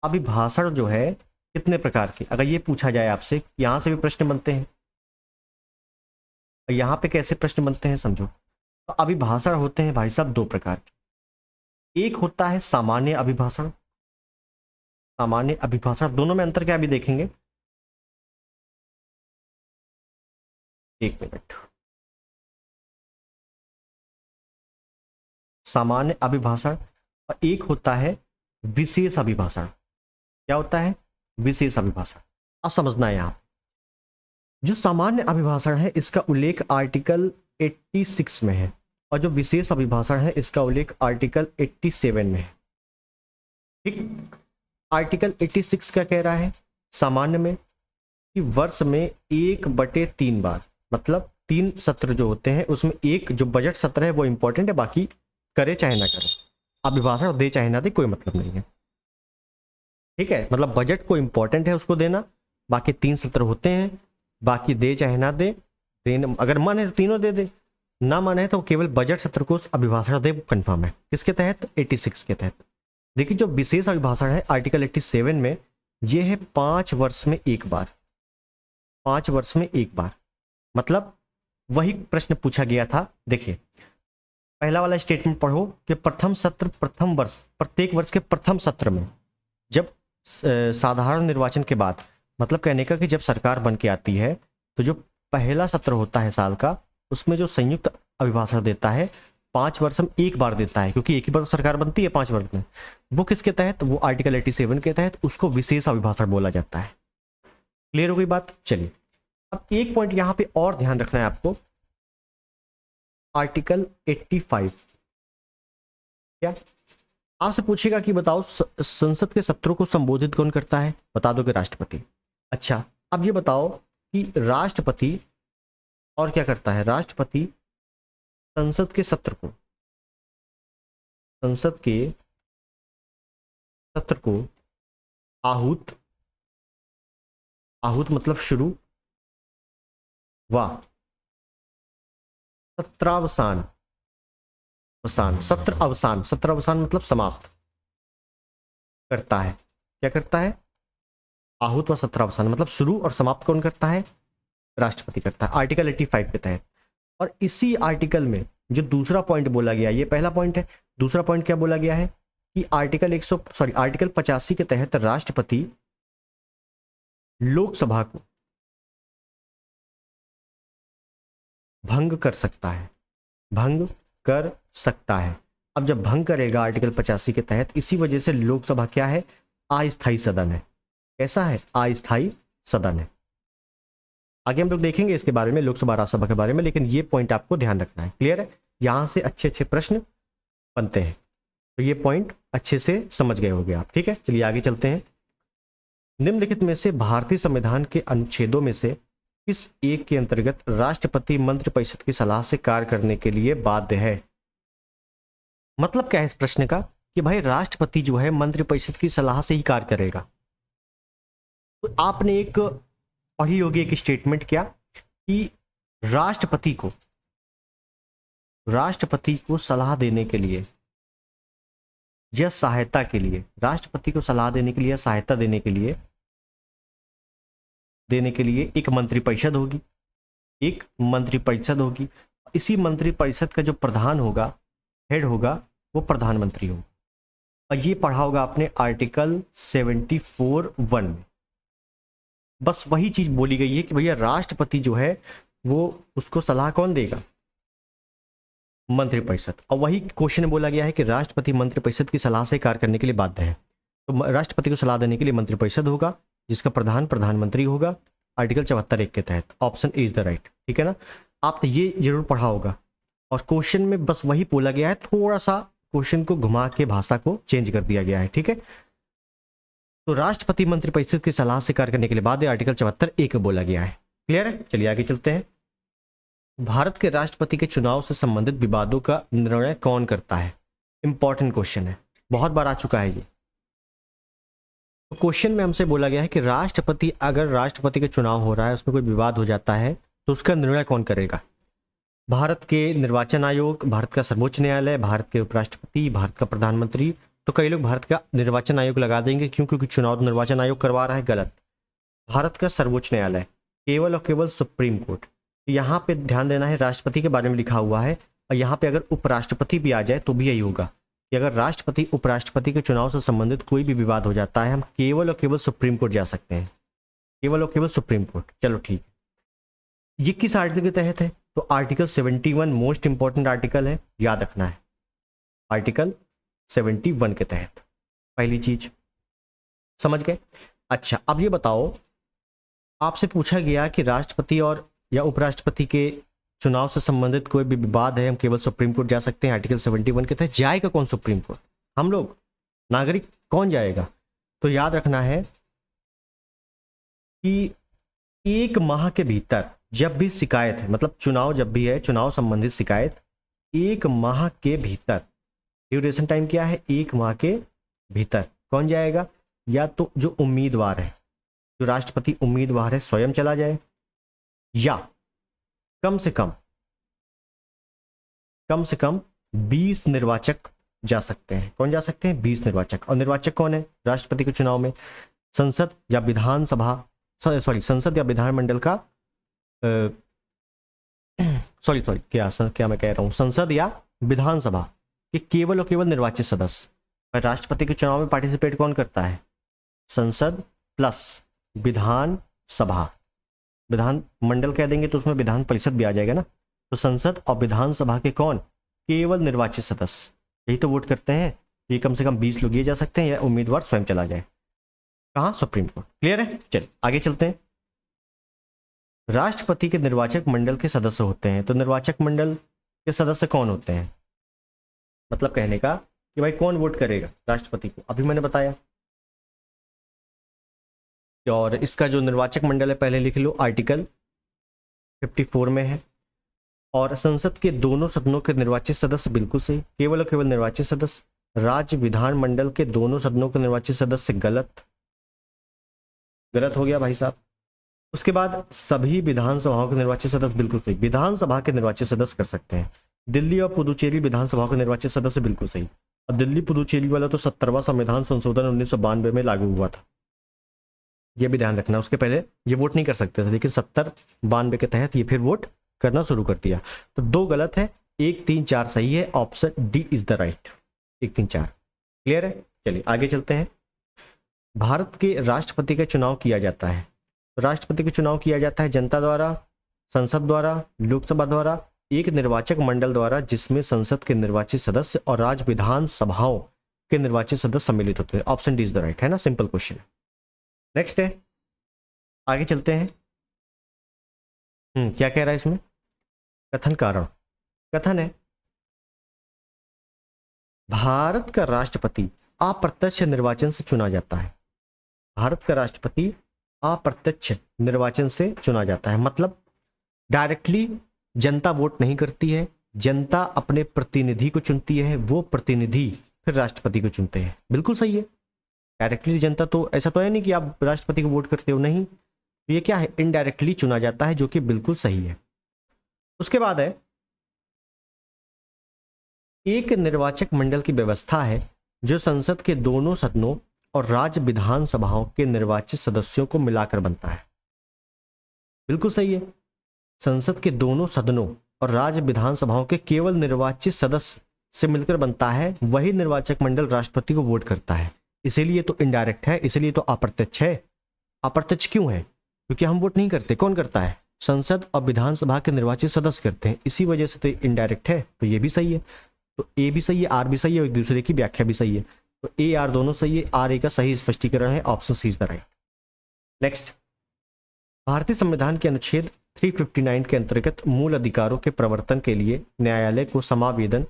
अभिभाषण जो है कितने प्रकार के, अगर ये पूछा जाए आपसे, यहां से भी प्रश्न बनते हैं, यहां पे कैसे प्रश्न बनते हैं समझो। तो अभिभाषण होते हैं भाई साहब 2 प्रकार के। एक होता है सामान्य अभिभाषण, सामान्य अभिभाषण, दोनों में अंतर क्या भी देखेंगे। एक मिनट, सामान्य अभिभाषण और एक होता है विशेष अभिभाषण। क्या होता है, विशेष अभिभाषण। अब समझना है यहाँ, जो सामान्य अभिभाषण है इसका उल्लेख आर्टिकल 86 में है, और जो विशेष अभिभाषण है इसका उल्लेख आर्टिकल 87 में है। ठीक, आर्टिकल 86 क्या कह रहा है, सामान्य में कि वर्ष में 1/3 बार, मतलब 3 सत्र जो होते हैं उसमें एक जो बजट सत्र है वो इंपॉर्टेंट है, बाकी करे चाहे ना करे, अभिभाषण दे चाहे ना दे, कोई मतलब नहीं है। ठीक है, मतलब बजट को इंपॉर्टेंट है उसको देना, बाकी 3 सत्र होते हैं, बाकी दे चाहे ना दे, देना अगर मन है तो तीनों दे दे, ना मन है तो केवल बजट सत्र को अभिभाषण दे, कंफर्म है। किसके तहत, 86 के तहत। देखिए जो विशेष अभिभाषण है आर्टिकल 87 में, ये है 5 वर्ष में एक बार, 5 वर्ष में एक बार। मतलब वही प्रश्न पूछा गया था। देखिए पहला वाला स्टेटमेंट पढ़ो कि प्रथम सत्र, प्रथम वर्ष, प्रत्येक वर्ष के प्रथम सत्र में, जब साधारण निर्वाचन के बाद, मतलब कहने का कि जब सरकार बन के आती है तो जो पहला सत्र होता है साल का, उसमें जो संयुक्त अभिभाषण देता है 5 वर्ष में एक बार देता है, क्योंकि एक ही बार सरकार बनती है 5 वर्ष में। वो किसके तहत, वो आर्टिकल 87 के तहत, उसको विशेष अभिभाषण बोला जाता है। क्लियर हो गई बात। चलिए अब एक पॉइंट यहां पे और ध्यान रखना है आपको, आर्टिकल 85। क्या, आपसे पूछेगा कि बताओ संसद के सत्रों को संबोधित कौन करता है, बता दोगे राष्ट्रपति। अच्छा, अब ये बताओ कि राष्ट्रपति और क्या करता है, राष्ट्रपति संसद के सत्र को, संसद के सत्र को आहूत, आहूत मतलब शुरू, व सत्रावसान, अवसान, सत्र अवसान, सत्र अवसान मतलब समाप्त करता है। क्या करता है, आहूत व सत्रावसान मतलब शुरू और समाप्त कौन करता है, राष्ट्रपति करता है, आर्टिकल 85 के तहत। और इसी आर्टिकल में जो दूसरा पॉइंट बोला गया, ये पहला पॉइंट है, दूसरा पॉइंट क्या बोला गया है कि आर्टिकल 85 के तहत राष्ट्रपति लोकसभा को भंग कर सकता है, भंग कर सकता है। अब जब भंग करेगा आर्टिकल 85 के तहत, इसी वजह से लोकसभा क्या है, अस्थायी सदन है। कैसा है, अस्थायी सदन है। आगे हम लोग देखेंगे इसके बारे में, लोकसभा राज्यसभा के बारे में, लेकिन ये पॉइंट आपको ध्यान रखना है। क्लियर है, यहां से अच्छे अच्छे प्रश्न बनते हैं, तो ये पॉइंट अच्छे से समझ गए होंगे आप। ठीक है, चलिए आगे चलते हैं। निम्नलिखित में से भारतीय संविधान के अनुच्छेदों में से किस एक के अंतर्गत राष्ट्रपति मंत्रिपरिषद की सलाह से कार्य करने के लिए बाध्य है। मतलब क्या है इस प्रश्न का कि भाई राष्ट्रपति जो है मंत्रिपरिषद की सलाह से ही कार्य करेगा। तो आपने एक पढ़ी होगी एक स्टेटमेंट, क्या कि राष्ट्रपति को सलाह देने के लिए या सहायता के लिए, राष्ट्रपति को सलाह देने के लिए या सहायता देने के लिए एक मंत्रिपरिषद होगी, एक मंत्रिपरिषद होगी। इसी मंत्रिपरिषद का जो प्रधान होगा, हेड होगा, वो प्रधानमंत्री होगा। और ये पढ़ा होगा आपने आर्टिकल 74(1) में। बस वही चीज बोली गई है कि भैया राष्ट्रपति जो है वो उसको सलाह कौन देगा, मंत्रिपरिषद। और वही क्वेश्चन बोला गया है कि राष्ट्रपति मंत्रिपरिषद की सलाह से कार्य करने के लिए बाध्य है। तो राष्ट्रपति को सलाह देने के लिए मंत्रिपरिषद होगा, जिसका प्रधान प्रधानमंत्री होगा, आर्टिकल 74(1) के तहत। Option A is the right. ठीक है ना, आपने ये जरूर पढ़ा होगा। और क्वेश्चन में बस वही बोला गया है, थोड़ा सा क्वेश्चन को घुमा के भाषा को चेंज कर दिया गया है। ठीक है, तो राष्ट्रपति मंत्रिपरिषद की सलाह से कार्य करने के लिए बाद आर्टिकल 74(1) बोला गया है। क्लियर है, चलिए आगे चलते हैं। भारत के राष्ट्रपति के चुनाव से संबंधित विवादों का निर्णय कौन करता है। इंपॉर्टेंट क्वेश्चन है, बहुत बार आ चुका है ये। तो क्वेश्चन में हमसे बोला गया है कि अगर राष्ट्रपति का चुनाव हो रहा है, उसमें कोई विवाद हो जाता है, तो उसका निर्णय कौन करेगा। भारत के निर्वाचन आयोग, भारत का सर्वोच्च न्यायालय, भारत के उपराष्ट्रपति, भारत का प्रधानमंत्री। तो कई लोग भारत का निर्वाचन आयोग लगा देंगे, क्यों, क्योंकि चुनाव निर्वाचन आयोग करवा रहा है। गलत, भारत का सर्वोच्च न्यायालय, केवल और केवल सुप्रीम कोर्ट। यहाँ पे ध्यान देना है, राष्ट्रपति के बारे में लिखा हुआ है, और यहाँ पे अगर उपराष्ट्रपति भी आ जाए तो भी यही होगा कि अगर राष्ट्रपति उपराष्ट्रपति के चुनाव से संबंधित कोई भी विवाद हो जाता है, हम केवल और केवल सुप्रीम कोर्ट जा सकते हैं, केवल और केवल सुप्रीम कोर्ट। चलो ठीक, ये किस आर्टिकल के तहत है, तो आर्टिकल 71 मोस्ट इंपॉर्टेंट आर्टिकल है, याद रखना है, आर्टिकल 71 के तहत। पहली चीज समझ गए। अच्छा, अब ये बताओ, आपसे पूछा गया कि राष्ट्रपति और या उपराष्ट्रपति के चुनाव से संबंधित कोई भी विवाद है, हम केवल सुप्रीम कोर्ट जा सकते हैं। आर्टिकल 71 के तहत जाएगा कौन सुप्रीम कोर्ट, हम लोग नागरिक, कौन जाएगा। तो याद रखना है कि 1 माह के भीतर जब भी शिकायत है, मतलब चुनाव जब भी है, चुनाव संबंधित शिकायत 1 माह के भीतर, ड्यूरेशन टाइम क्या है, 1 माह के भीतर कौन जाएगा, या तो जो उम्मीदवार है, जो राष्ट्रपति उम्मीदवार है स्वयं चला जाए, या कम से कम 20 निर्वाचक जा सकते हैं। कौन जा सकते हैं, 20 निर्वाचक। और निर्वाचक कौन है राष्ट्रपति के चुनाव में, संसद या विधानसभा, संसद या विधानमंडल का क्या मैं कह रहा हूं, संसद या विधानसभा के केवल और केवल निर्वाचित सदस्य। राष्ट्रपति के चुनाव में पार्टिसिपेट कौन करता है, संसद प्लस विधानसभा, विधान मंडल कह देंगे तो उसमें विधान परिषद भी आ जाएगा ना। तो संसद और विधानसभा के कौन, केवल निर्वाचित सदस्य, यही तो वोट करते हैं। ये कम से कम 20 लोग ये जा सकते हैं, या उम्मीदवार स्वयं चला जाए। कहाँ, सुप्रीम कोर्ट। क्लियर है, चलिए आगे चलते हैं। राष्ट्रपति के निर्वाचक मंडल के सदस्य होते हैं, तो निर्वाचक मंडल के सदस्य कौन होते हैं, मतलब कहने का कि भाई कौन वोट करेगा राष्ट्रपति को, अभी मैंने बताया। और इसका जो निर्वाचक मंडल है पहले लिख लो, आर्टिकल 54 में है। और संसद के दोनों सदनों के निर्वाचित सदस्य, बिल्कुल सही, केवल और केवल निर्वाचित सदस्य। राज्य विधानमंडल के दोनों सदनों के निर्वाचित सदस्य, गलत, गलत हो गया भाई साहब। उसके बाद सभी विधानसभाओं के निर्वाचित सदस्य, बिल्कुल सही, विधानसभा के निर्वाचित सदस्य कर सकते हैं। दिल्ली और पुदुचेरी विधानसभा के निर्वाचित सदस्य, बिल्कुल सही। और दिल्ली पुदुचेरी वाला तो 70वां संविधान संशोधन 1992 में लागू हुआ था, ये भी ध्यान रखना। उसके पहले ये वोट नहीं कर सकते थे, लेकिन 92 के तहत ये फिर वोट करना शुरू कर दिया। तो 2 गलत है, 1 3 4 सही है, option D is the right. 1 3 4 clear है। चलिए आगे चलते हैं। भारत के राष्ट्रपति का चुनाव किया जाता है, राष्ट्रपति का चुनाव किया जाता है जनता द्वारा, संसद द्वारा, लोकसभा द्वारा, एक निर्वाचक मंडल द्वारा जिसमें संसद के निर्वाचित सदस्य और राज्य विधानसभाओं के निर्वाचित सदस्य सम्मिलित होते हैं। Option D is the right, है ना, सिंपल क्वेश्चन। नेक्स्ट है, आगे चलते हैं। क्या कह रहा है इसमें, कथन कारण। कथन है, भारत का राष्ट्रपति अप्रत्यक्ष निर्वाचन से चुना जाता है। भारत का राष्ट्रपति अप्रत्यक्ष निर्वाचन से चुना जाता है, मतलब डायरेक्टली जनता वोट नहीं करती है, जनता अपने प्रतिनिधि को चुनती है, वो प्रतिनिधि फिर राष्ट्रपति को चुनते हैं। बिल्कुल सही है, डायरेक्टली जनता तो, ऐसा तो है नहीं कि आप राष्ट्रपति को वोट करते हो, नहीं, ये क्या है, इनडायरेक्टली चुना जाता है, जो कि बिल्कुल सही है। उसके बाद है, एक निर्वाचक मंडल की व्यवस्था है जो संसद के दोनों सदनों और राज्य विधानसभाओं के निर्वाचित सदस्यों को मिलाकर बनता है। बिल्कुल सही है, संसद के दोनों सदनों और राज्य विधानसभाओं के केवल निर्वाचित सदस्य से मिलकर बनता है, वही निर्वाचक मंडल राष्ट्रपति को वोट करता है। इसीलिए तो इनडायरेक्ट है, इसीलिए तो अप्रत्यक्ष है। अप्रत्यक्ष क्यों है, क्योंकि हम वोट नहीं करते, कौन करता है, संसद और विधानसभा के निर्वाचित सदस्य करते हैं, इसी वजह से तो इनडायरेक्ट है। तो ये भी सही है, तो ए भी सही है, आर भी सही है, और एक दूसरे की व्याख्या भी सही है। तो ए आर दोनों सही है, आर ए का सही स्पष्टीकरण है, option C is the right. Next, भारतीय संविधान के अनुच्छेद 359 के अंतर्गत मूल अधिकारों के प्रवर्तन के लिए न्यायालय को समावेदन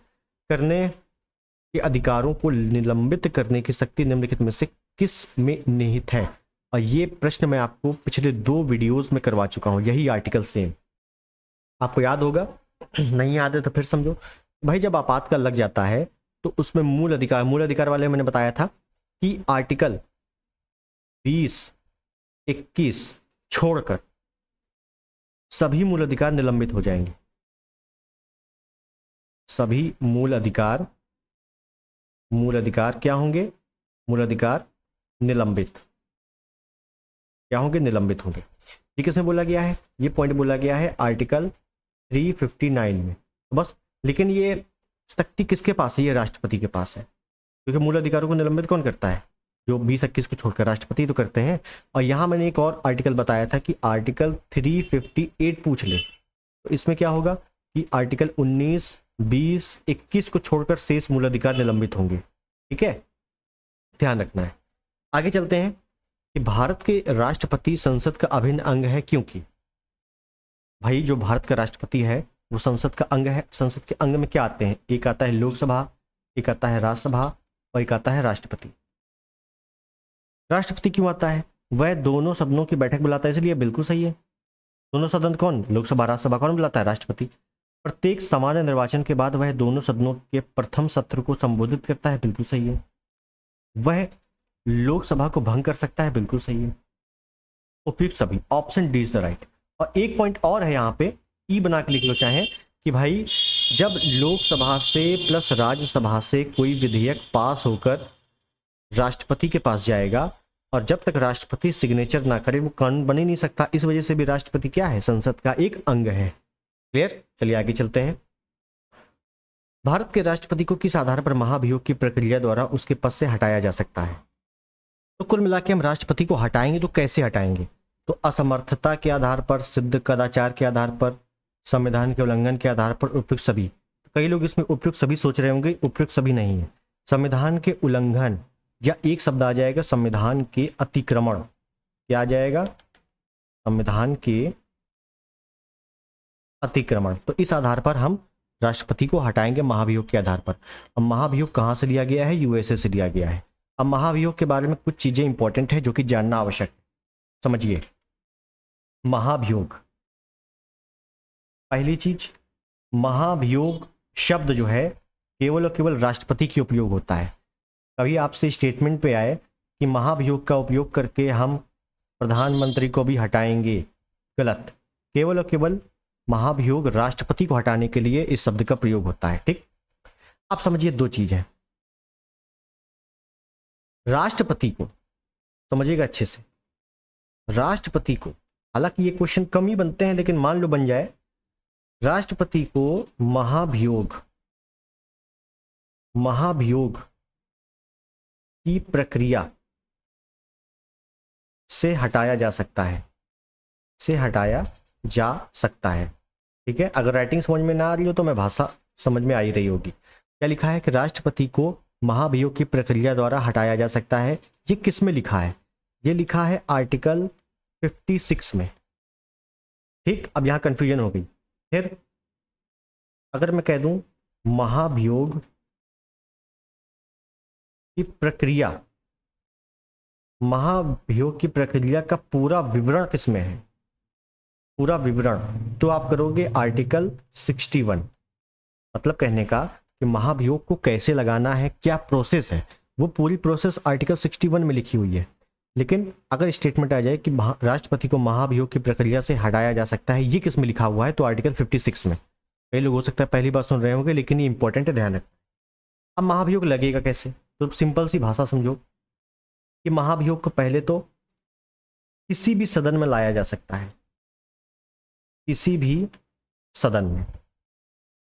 करने के अधिकारों को निलंबित करने की शक्ति निम्नलिखित में से किस में निहित है। और ये प्रश्न मैं आपको पिछले 2 वीडियोस में करवा चुका हूं, यही आर्टिकल सेम आपको याद होगा, नहीं याद है तो फिर समझो भाई। जब आपातकाल लग जाता है तो उसमें मूल अधिकार वाले मैंने बताया था कि आर्टिकल 20, 21 छोड़कर सभी मूल अधिकार निलंबित हो जाएंगे। सभी मूल अधिकार क्या होंगे, मूल अधिकार निलंबित क्या होंगे, निलंबित होंगे। ठीक है, इसमें बोला गया है, ये पॉइंट बोला गया है आर्टिकल 359 में। तो बस, लेकिन ये शक्ति किसके पास है, ये राष्ट्रपति के पास है, क्योंकि मूल अधिकारों को निलंबित कौन करता है, जो 20-21 को छोड़कर राष्ट्रपति तो करते हैं। और यहाँ मैंने एक और आर्टिकल बताया था कि आर्टिकल 358 पूछ ले, तो इसमें क्या होगा कि आर्टिकल 19, 20, 21 को छोड़कर शेष मूल अधिकार निलंबित होंगे। ठीक है, ध्यान रखना है। आगे चलते हैं कि भारत के राष्ट्रपति संसद का अभिन्न अंग है, क्योंकि भाई जो भारत का राष्ट्रपति है वो संसद का अंग है। संसद के अंग में क्या आते हैं, एक आता है लोकसभा, एक आता है राज्यसभा, और एक आता है राष्ट्रपति। राष्ट्रपति क्यों आता है, वह दोनों सदनों की बैठक बुलाता है, इसलिए बिल्कुल सही है। दोनों सदन कौन, लोकसभा राज्यसभा, कौन बुलाता है, राष्ट्रपति। प्रत्येक सामान्य निर्वाचन के बाद वह दोनों सदनों के प्रथम सत्र को संबोधित करता है, बिल्कुल सही है। वह लोकसभा को भंग कर सकता है, बिल्कुल सही है। उपयुक्त सभी, option D is the right. और एक पॉइंट और है यहाँ पे, ई बना के लिख लो चाहे, कि भाई जब लोकसभा से प्लस राज्यसभा से कोई विधेयक पास होकर राष्ट्रपति के पास जाएगा, और जब तक राष्ट्रपति सिग्नेचर ना करे वो कानून बन ही नहीं सकता। इस वजह से भी राष्ट्रपति क्या है, संसद का एक अंग है। क्लियर, चलिए आगे चलते हैं। भारत के राष्ट्रपति को किस आधार पर महाभियोग की प्रक्रिया द्वारा उसके पद से हटाया जा सकता है। तो कुल मिला के हम राष्ट्रपति को हटाएंगे तो कैसे हटाएंगे, तो असमर्थता के आधार पर, सिद्ध कदाचार के आधार पर, संविधान के उल्लंघन के आधार पर, उपयुक्त सभी। कई लोग इसमें उपयुक्त सभी सोच रहे होंगे, उपयुक्त सभी नहीं है, संविधान के उल्लंघन, या एक शब्द आ जाएगा संविधान के अतिक्रमण। क्या आ जाएगा, संविधान के अतिक्रमण। तो इस आधार पर हम राष्ट्रपति को हटाएंगे महाभियोग के आधार पर। अब महाभियोग कहाँ से लिया गया है? यूएसए से लिया गया है। अब महाभियोग के बारे में कुछ चीजें इंपॉर्टेंट है जो कि जानना आवश्यक है। समझिए, महाभियोग, पहली चीज, महाभियोग शब्द जो है केवल और केवल राष्ट्रपति की उपयोग होता है। कभी आपसे स्टेटमेंट पे आए कि महाभियोग का उपयोग करके हम प्रधानमंत्री को भी हटाएंगे, गलत। केवल और केवल महाभियोग राष्ट्रपति को हटाने के लिए इस शब्द का प्रयोग होता है। ठीक, आप समझिए दो चीज है। राष्ट्रपति को समझिएगा अच्छे से, राष्ट्रपति को, हालांकि ये क्वेश्चन कम ही बनते हैं लेकिन मान लो बन जाए, राष्ट्रपति को महाभियोग की प्रक्रिया से हटाया जा सकता है, से हटाया जा सकता है। ठीक है, अगर राइटिंग समझ में ना आ रही हो तो मैं भाषा समझ में आ ही रही होगी। क्या लिखा है कि राष्ट्रपति को महाभियोग की प्रक्रिया द्वारा हटाया जा सकता है। ये किस में लिखा है? ये लिखा है आर्टिकल 56 में। ठीक, अब यहां कंफ्यूजन हो गई। फिर अगर मैं कह दूं महाभियोग की प्रक्रिया, महाभियोग की प्रक्रिया का पूरा विवरण किसमें है? पूरा विवरण, तो आप करोगे आर्टिकल 61। मतलब कहने का कि महाभियोग को कैसे लगाना है, क्या प्रोसेस है, वो पूरी प्रोसेस आर्टिकल 61 में लिखी हुई है। लेकिन अगर स्टेटमेंट आ जाए कि राष्ट्रपति को महाभियोग की प्रक्रिया से हटाया जा सकता है, ये किस में लिखा हुआ है? तो आर्टिकल 56 में। कई लोग हो सकता है पहली बार सुन रहे होंगे, लेकिन ये इंपॉर्टेंट है, ध्यान रखना। अब महाभियोग लगेगा कैसे? तो सिंपल सी भाषा समझो कि महाभियोग को पहले तो किसी भी सदन में लाया जा सकता है, किसी भी सदन में।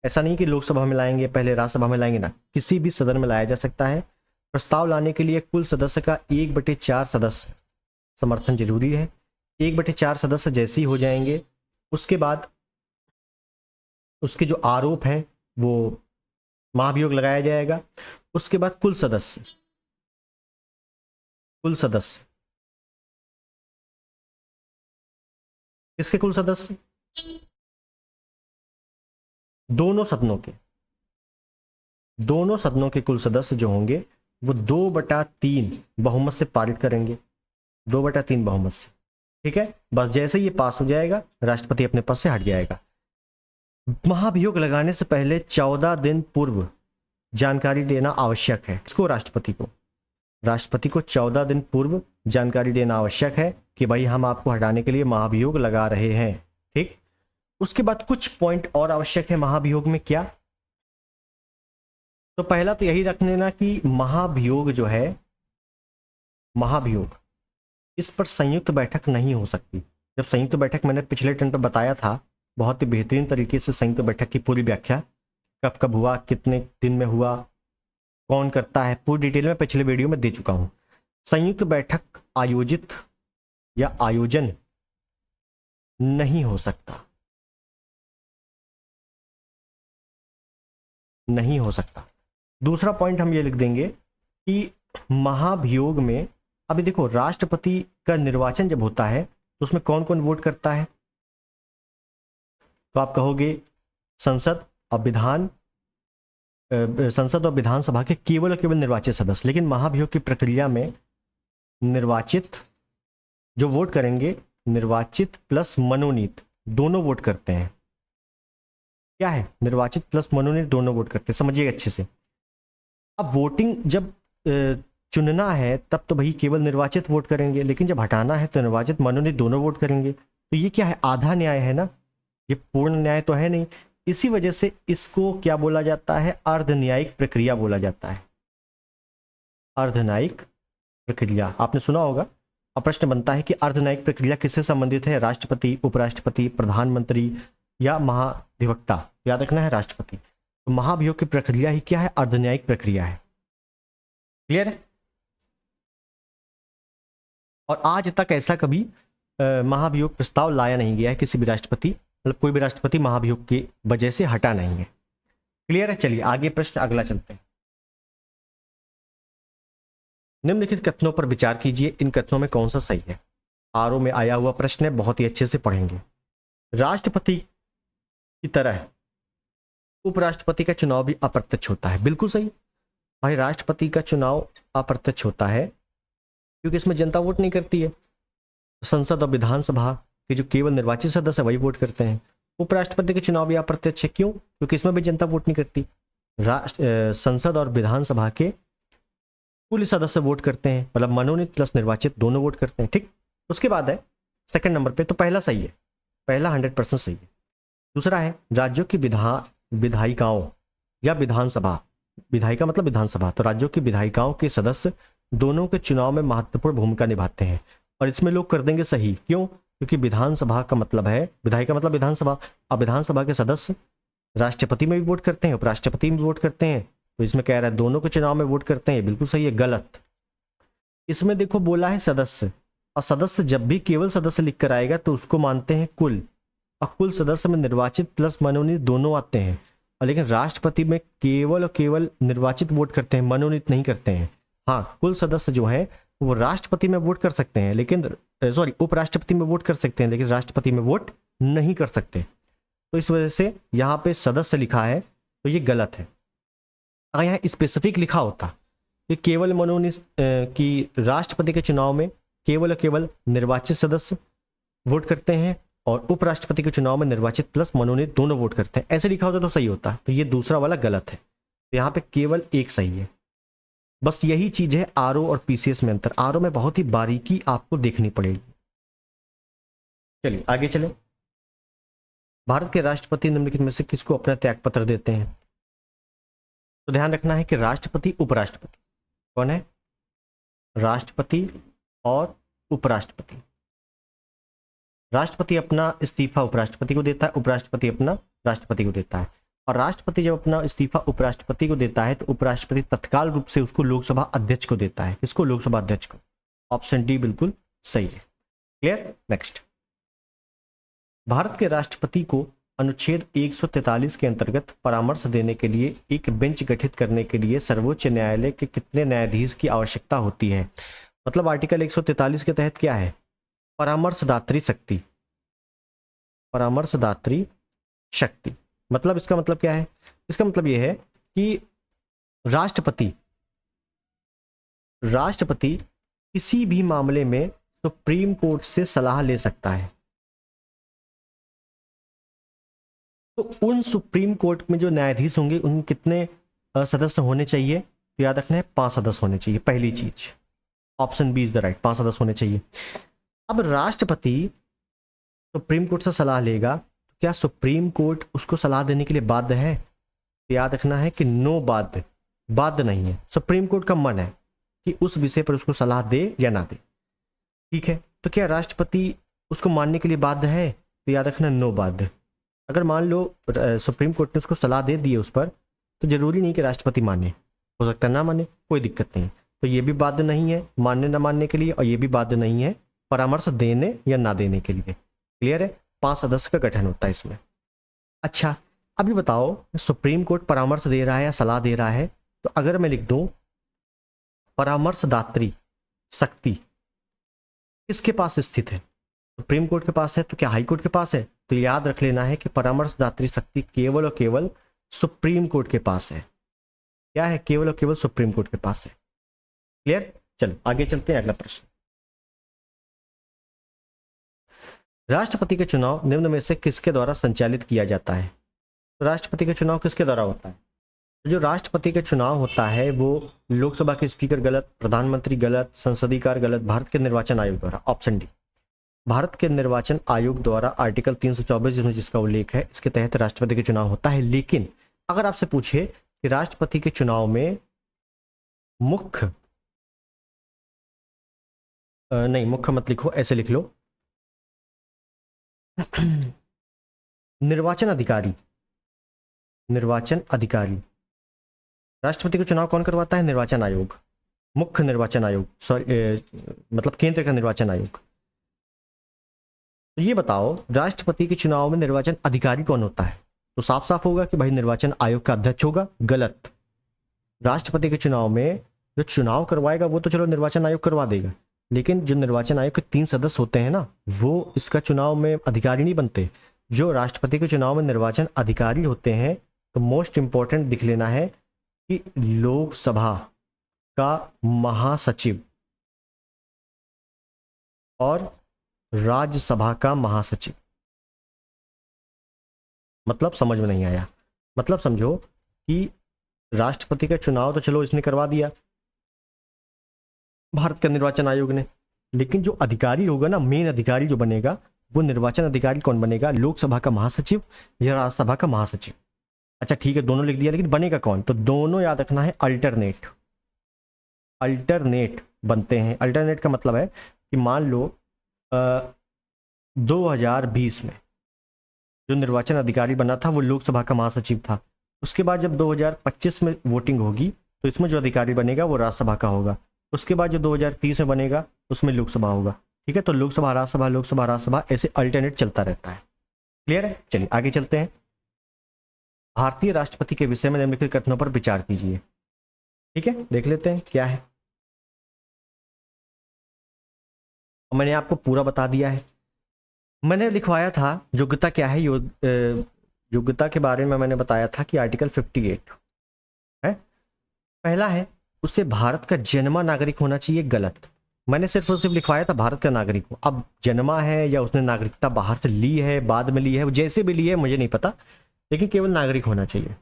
ऐसा नहीं कि लोकसभा में लाएंगे पहले राज्यसभा में लाएंगे ना, किसी भी सदन में लाया जा सकता है। प्रस्ताव लाने के लिए कुल सदस्य का 1/4 सदस्य समर्थन जरूरी है। 1/4 सदस्य जैसे ही हो जाएंगे, उसके बाद उसके जो आरोप हैं वो महाभियोग लगाया जाएगा। उसके बाद कुल सदस्य किसके कुल सदस्य? दोनों सदनों के कुल सदस्य जो होंगे वो 2/3 बहुमत से पारित करेंगे, 2/3 बहुमत से। ठीक है, बस जैसे ये पास हो जाएगा राष्ट्रपति अपने पद से हट जाएगा। महाभियोग लगाने से पहले 14 दिन पूर्व जानकारी देना आवश्यक है। इसको राष्ट्रपति को 14 दिन पूर्व जानकारी देना आवश्यक है कि भाई हम आपको हटाने के लिए महाभियोग लगा रहे हैं। ठीक, उसके बाद कुछ पॉइंट और आवश्यक है महाभियोग में। क्या? तो पहला तो यही रख लेना कि महाभियोग जो है, महाभियोग, इस पर संयुक्त बैठक नहीं हो सकती। जब संयुक्त बैठक मैंने पिछले टर्न पर बताया था, बहुत ही बेहतरीन तरीके से संयुक्त बैठक की पूरी व्याख्या, कब कब हुआ, कितने दिन में हुआ, कौन करता है, पूरी डिटेल में पिछले वीडियो में दे चुका हूं। संयुक्त बैठक आयोजित या आयोजन नहीं हो सकता, नहीं हो सकता। दूसरा पॉइंट हम ये लिख देंगे कि महाभियोग में, अभी देखो राष्ट्रपति का निर्वाचन जब होता है तो उसमें कौन कौन वोट करता है? तो आप कहोगे संसद और विधानसभा के केवल और केवल निर्वाचित सदस्य। लेकिन महाभियोग की प्रक्रिया में निर्वाचित जो वोट करेंगे, निर्वाचित प्लस मनोनीत दोनों वोट करते हैं। क्या है? निर्वाचित प्लस मनोनीत दोनों वोट करते हैं। समझिएगा अच्छे से। अब वोटिंग जब चुनना है तब तो भाई केवल निर्वाचित वोट करेंगे, लेकिन जब हटाना है तो निर्वाचित मनोनीत दोनों वोट करेंगे। तो ये क्या है? आधा न्याय है ना, ये पूर्ण न्याय तो है नहीं। इसी वजह से इसको क्या बोला जाता है? अर्धन्यायिक प्रक्रिया बोला जाता है, अर्धन्यायिक प्रक्रिया। आपने सुना होगा। अब प्रश्न बनता है कि अर्धन्यायिक प्रक्रिया किससे संबंधित है? राष्ट्रपति, उपराष्ट्रपति, प्रधानमंत्री या महाधिवक्ता? याद रखना है राष्ट्रपति। तो महाभियोग की प्रक्रिया ही क्या है? अर्धन्यायिक प्रक्रिया है। क्लियर है? और आज तक ऐसा कभी महाभियोग प्रस्ताव लाया नहीं गया है किसी भी राष्ट्रपति, मतलब कोई भी राष्ट्रपति महाभियोग की वजह से हटा नहीं है। क्लियर है? चलिए आगे प्रश्न अगला चलते हैं। निम्नलिखित कथनों पर विचार कीजिए, इन कथनों में कौन सा सही है? आरओ में आया हुआ प्रश्न है, बहुत ही अच्छे से पढ़ेंगे। राष्ट्रपति की तरह उपराष्ट्रपति का चुनाव भी अप्रत्यक्ष होता है। बिल्कुल सही भाई, राष्ट्रपति का चुनाव अप्रत्यक्ष होता है क्योंकि इसमें जनता वोट नहीं करती है। संसद और विधानसभा के जो केवल निर्वाचित सदस्य वही वोट करते हैं। उपराष्ट्रपति के चुनाव भी अप्रत्यक्ष है, क्यों? क्योंकि इसमें भी जनता वोट नहीं करती। संसद और विधानसभा के कुल सदस्य वोट करते हैं, मतलब मनोनीत प्लस निर्वाचित दोनों वोट करते हैं। ठीक, उसके बाद है सेकंड नंबर पे, तो पहला सही है, पहला 100% सही है। दूसरा है राज्यों की विधायिकाओं या विधानसभा, विधायिका मतलब विधानसभा, तो राज्यों की विधायिकाओं के सदस्य दोनों के चुनाव में महत्वपूर्ण भूमिका निभाते हैं। और इसमें लोग कर देंगे सही, क्यों? क्योंकि विधानसभा का मतलब है, विधायिका मतलब विधानसभा, अब विधानसभा के सदस्य राष्ट्रपति में भी वोट करते हैं, उपराष्ट्रपति में भी वोट करते हैं, तो इसमें कह रहा है दोनों के चुनाव में वोट करते हैं। बिल्कुल सही है, गलत। इसमें देखो बोला है सदस्य, और सदस्य जब भी केवल सदस्य लिख कर आएगा तो उसको मानते हैं कुल, और कुल सदस्य में निर्वाचित प्लस मनोनीत दोनों आते हैं। और लेकिन राष्ट्रपति में केवल और केवल निर्वाचित वोट करते हैं, मनोनीत नहीं करते हैं। हाँ, कुल सदस्य जो है वो राष्ट्रपति में वोट कर सकते हैं, लेकिन उपराष्ट्रपति में वोट कर सकते हैं, लेकिन राष्ट्रपति में वोट नहीं कर सकते। तो इस वजह से यहाँ पे सदस्य लिखा है तो ये गलत है। अगर यहाँ स्पेसिफिक लिखा होता कि केवल मनोनीत कि राष्ट्रपति के चुनाव में केवल और केवल निर्वाचित सदस्य वोट करते हैं और उपराष्ट्रपति के चुनाव में निर्वाचित प्लस मनोनीत दोनों वोट करते हैं, ऐसे लिखा होता तो सही होता। तो ये दूसरा वाला गलत है, तो यहाँ पे केवल एक सही है। बस यही चीज है आरओ और पीसीएस में अंतर। आरओ में बहुत ही बारीकी आपको देखनी पड़ेगी। चलिए आगे चले। भारत के राष्ट्रपति निम्नलिखित में से किसको अपना त्यागपत्र देते हैं? तो ध्यान रखना है कि राष्ट्रपति उपराष्ट्रपति कौन है? राष्ट्रपति और उपराष्ट्रपति। राष्ट्रपति अपना इस्तीफा उपराष्ट्रपति को देता है, उपराष्ट्रपति अपना राष्ट्रपति को देता है। और राष्ट्रपति जब अपना इस्तीफा उपराष्ट्रपति को देता है तो उपराष्ट्रपति तत्काल रूप से उसको लोकसभा अध्यक्ष को देता है। किसको? लोकसभा अध्यक्ष को। ऑप्शन डी बिल्कुल सही है। क्लियर? नेक्स्ट। भारत के राष्ट्रपति को अनुच्छेद 143 के अंतर्गत परामर्श देने के लिए एक बेंच गठित करने के लिए सर्वोच्च न्यायालय के कितने न्यायाधीश की आवश्यकता होती है? मतलब आर्टिकल 143 के तहत क्या है? परामर्शदात्री शक्ति। परामर्शदात्री शक्ति मतलब इसका मतलब क्या है? इसका मतलब यह है कि राष्ट्रपति किसी भी मामले में सुप्रीम कोर्ट से सलाह ले सकता है। तो उन सुप्रीम कोर्ट में जो न्यायाधीश होंगे उन कितने सदस्य होने चाहिए? तो याद रखना है 5 सदस्य होने चाहिए। पहली चीज, option B is the right, 5 सदस्य होने चाहिए। अब राष्ट्रपति सुप्रीम कोर्ट से सलाह लेगा, तो क्या सुप्रीम कोर्ट उसको सलाह देने के लिए बाध्य है? तो याद रखना है कि नो, बाध्य नहीं है। सुप्रीम कोर्ट का मन है कि उस विषय पर उसको सलाह दे या ना दे। ठीक है, तो क्या राष्ट्रपति उसको मानने के लिए बाध्य है? तो याद रखना नो, बाध्य। अगर मान लो सुप्रीम कोर्ट ने उसको सलाह दे दी है उस पर, तो जरूरी नहीं कि राष्ट्रपति माने, हो सकता है ना माने, कोई दिक्कत नहीं। तो ये भी बाध्य नहीं है मानने ना मानने के लिए, और ये भी बाध्य नहीं है परामर्श देने या ना देने के लिए। क्लियर है? 5 सदस्य का गठन होता है इसमें। अच्छा, अभी बताओ सुप्रीम कोर्ट परामर्श दे रहा है या सलाह दे रहा है, तो अगर मैं लिख दूं परामर्शदात्री शक्ति किसके पास स्थित है? सुप्रीम कोर्ट के पास है, तो क्या हाई कोर्ट के पास है? तो याद रख लेना है कि परामर्शदात्री शक्ति केवल और केवल सुप्रीम कोर्ट के पास है। क्या है? केवल और केवल सुप्रीम कोर्ट के पास है। क्लियर? चलो आगे चलते हैं, अगला प्रश्न। राष्ट्रपति का चुनाव निम्न में से किसके द्वारा संचालित किया जाता है? तो राष्ट्रपति का चुनाव किसके द्वारा होता है? तो जो राष्ट्रपति का चुनाव होता है वो लोकसभा के स्पीकर गलत, प्रधानमंत्री गलत, संसदीय कार्य गलत, भारत के निर्वाचन आयोग द्वारा। ऑप्शन डी, भारत के निर्वाचन आयोग द्वारा आर्टिकल 324 जिसमें जिसका उल्लेख है, इसके तहत राष्ट्रपति का चुनाव होता है। लेकिन अगर आपसे पूछे कि राष्ट्रपति के चुनाव में मुख्य मत लिखो, ऐसे लिख लो निर्वाचन अधिकारी। राष्ट्रपति का चुनाव कौन करवाता है? निर्वाचन आयोग, मुख्य निर्वाचन आयोग, मतलब केंद्र का निर्वाचन आयोग। तो ये बताओ राष्ट्रपति के चुनाव में निर्वाचन अधिकारी कौन होता है? तो साफ साफ होगा कि भाई निर्वाचन आयोग का अध्यक्ष होगा। गलत। राष्ट्रपति के चुनाव में जो चुनाव करवाएगा वो तो चलो निर्वाचन आयोग करवा देगा, लेकिन जो निर्वाचन आयोग के 3 सदस्य होते हैं ना, वो इसका चुनाव में अधिकारी नहीं बनते। जो राष्ट्रपति के चुनाव में निर्वाचन अधिकारी होते हैं तो मोस्ट इंपॉर्टेंट दिख लेना है कि लोकसभा का महासचिव और राज्यसभा का महासचिव। मतलब समझ में नहीं आया? मतलब समझो कि राष्ट्रपति का चुनाव तो चलो इसने करवा दिया भारत का निर्वाचन आयोग ने, लेकिन जो अधिकारी होगा ना, मेन अधिकारी जो बनेगा, वो निर्वाचन अधिकारी कौन बनेगा? लोकसभा का महासचिव या राज्यसभा का महासचिव। अच्छा ठीक है, दोनों लिख दिया, लेकिन बनेगा कौन? तो दोनों याद रखना है, अल्टरनेट बनते हैं। अल्टरनेट का मतलब है कि मान लो 2020 में जो निर्वाचन अधिकारी बना था वो लोकसभा का महासचिव था। उसके बाद जब 2025 में वोटिंग होगी तो इसमें जो अधिकारी बनेगा वो राज्यसभा का होगा। उसके बाद जो 2030 में बनेगा उसमें लोकसभा होगा। ठीक है, तो लोकसभा राज्यसभा ऐसे अल्टरनेट चलता रहता है। क्लियर है? चलिए आगे चलते हैं। भारतीय राष्ट्रपति के विषय में निम्नलिखित कथनों पर विचार कीजिए। ठीक है, देख लेते हैं क्या है। मैंने आपको पूरा बता दिया है। मैंने लिखवाया था योग्यता क्या है, योग्यता के बारे में मैंने बताया था कि आर्टिकल 58 है। पहला है उसे भारत का जन्मा नागरिक होना चाहिए। गलत। मैंने सिर्फ लिखवाया था भारत का नागरिक हो। अब जन्मा है या उसने नागरिकता बाहर से ली है, बाद में ली है, जैसे भी ली है मुझे नहीं पता, लेकिन केवल नागरिक होना चाहिए।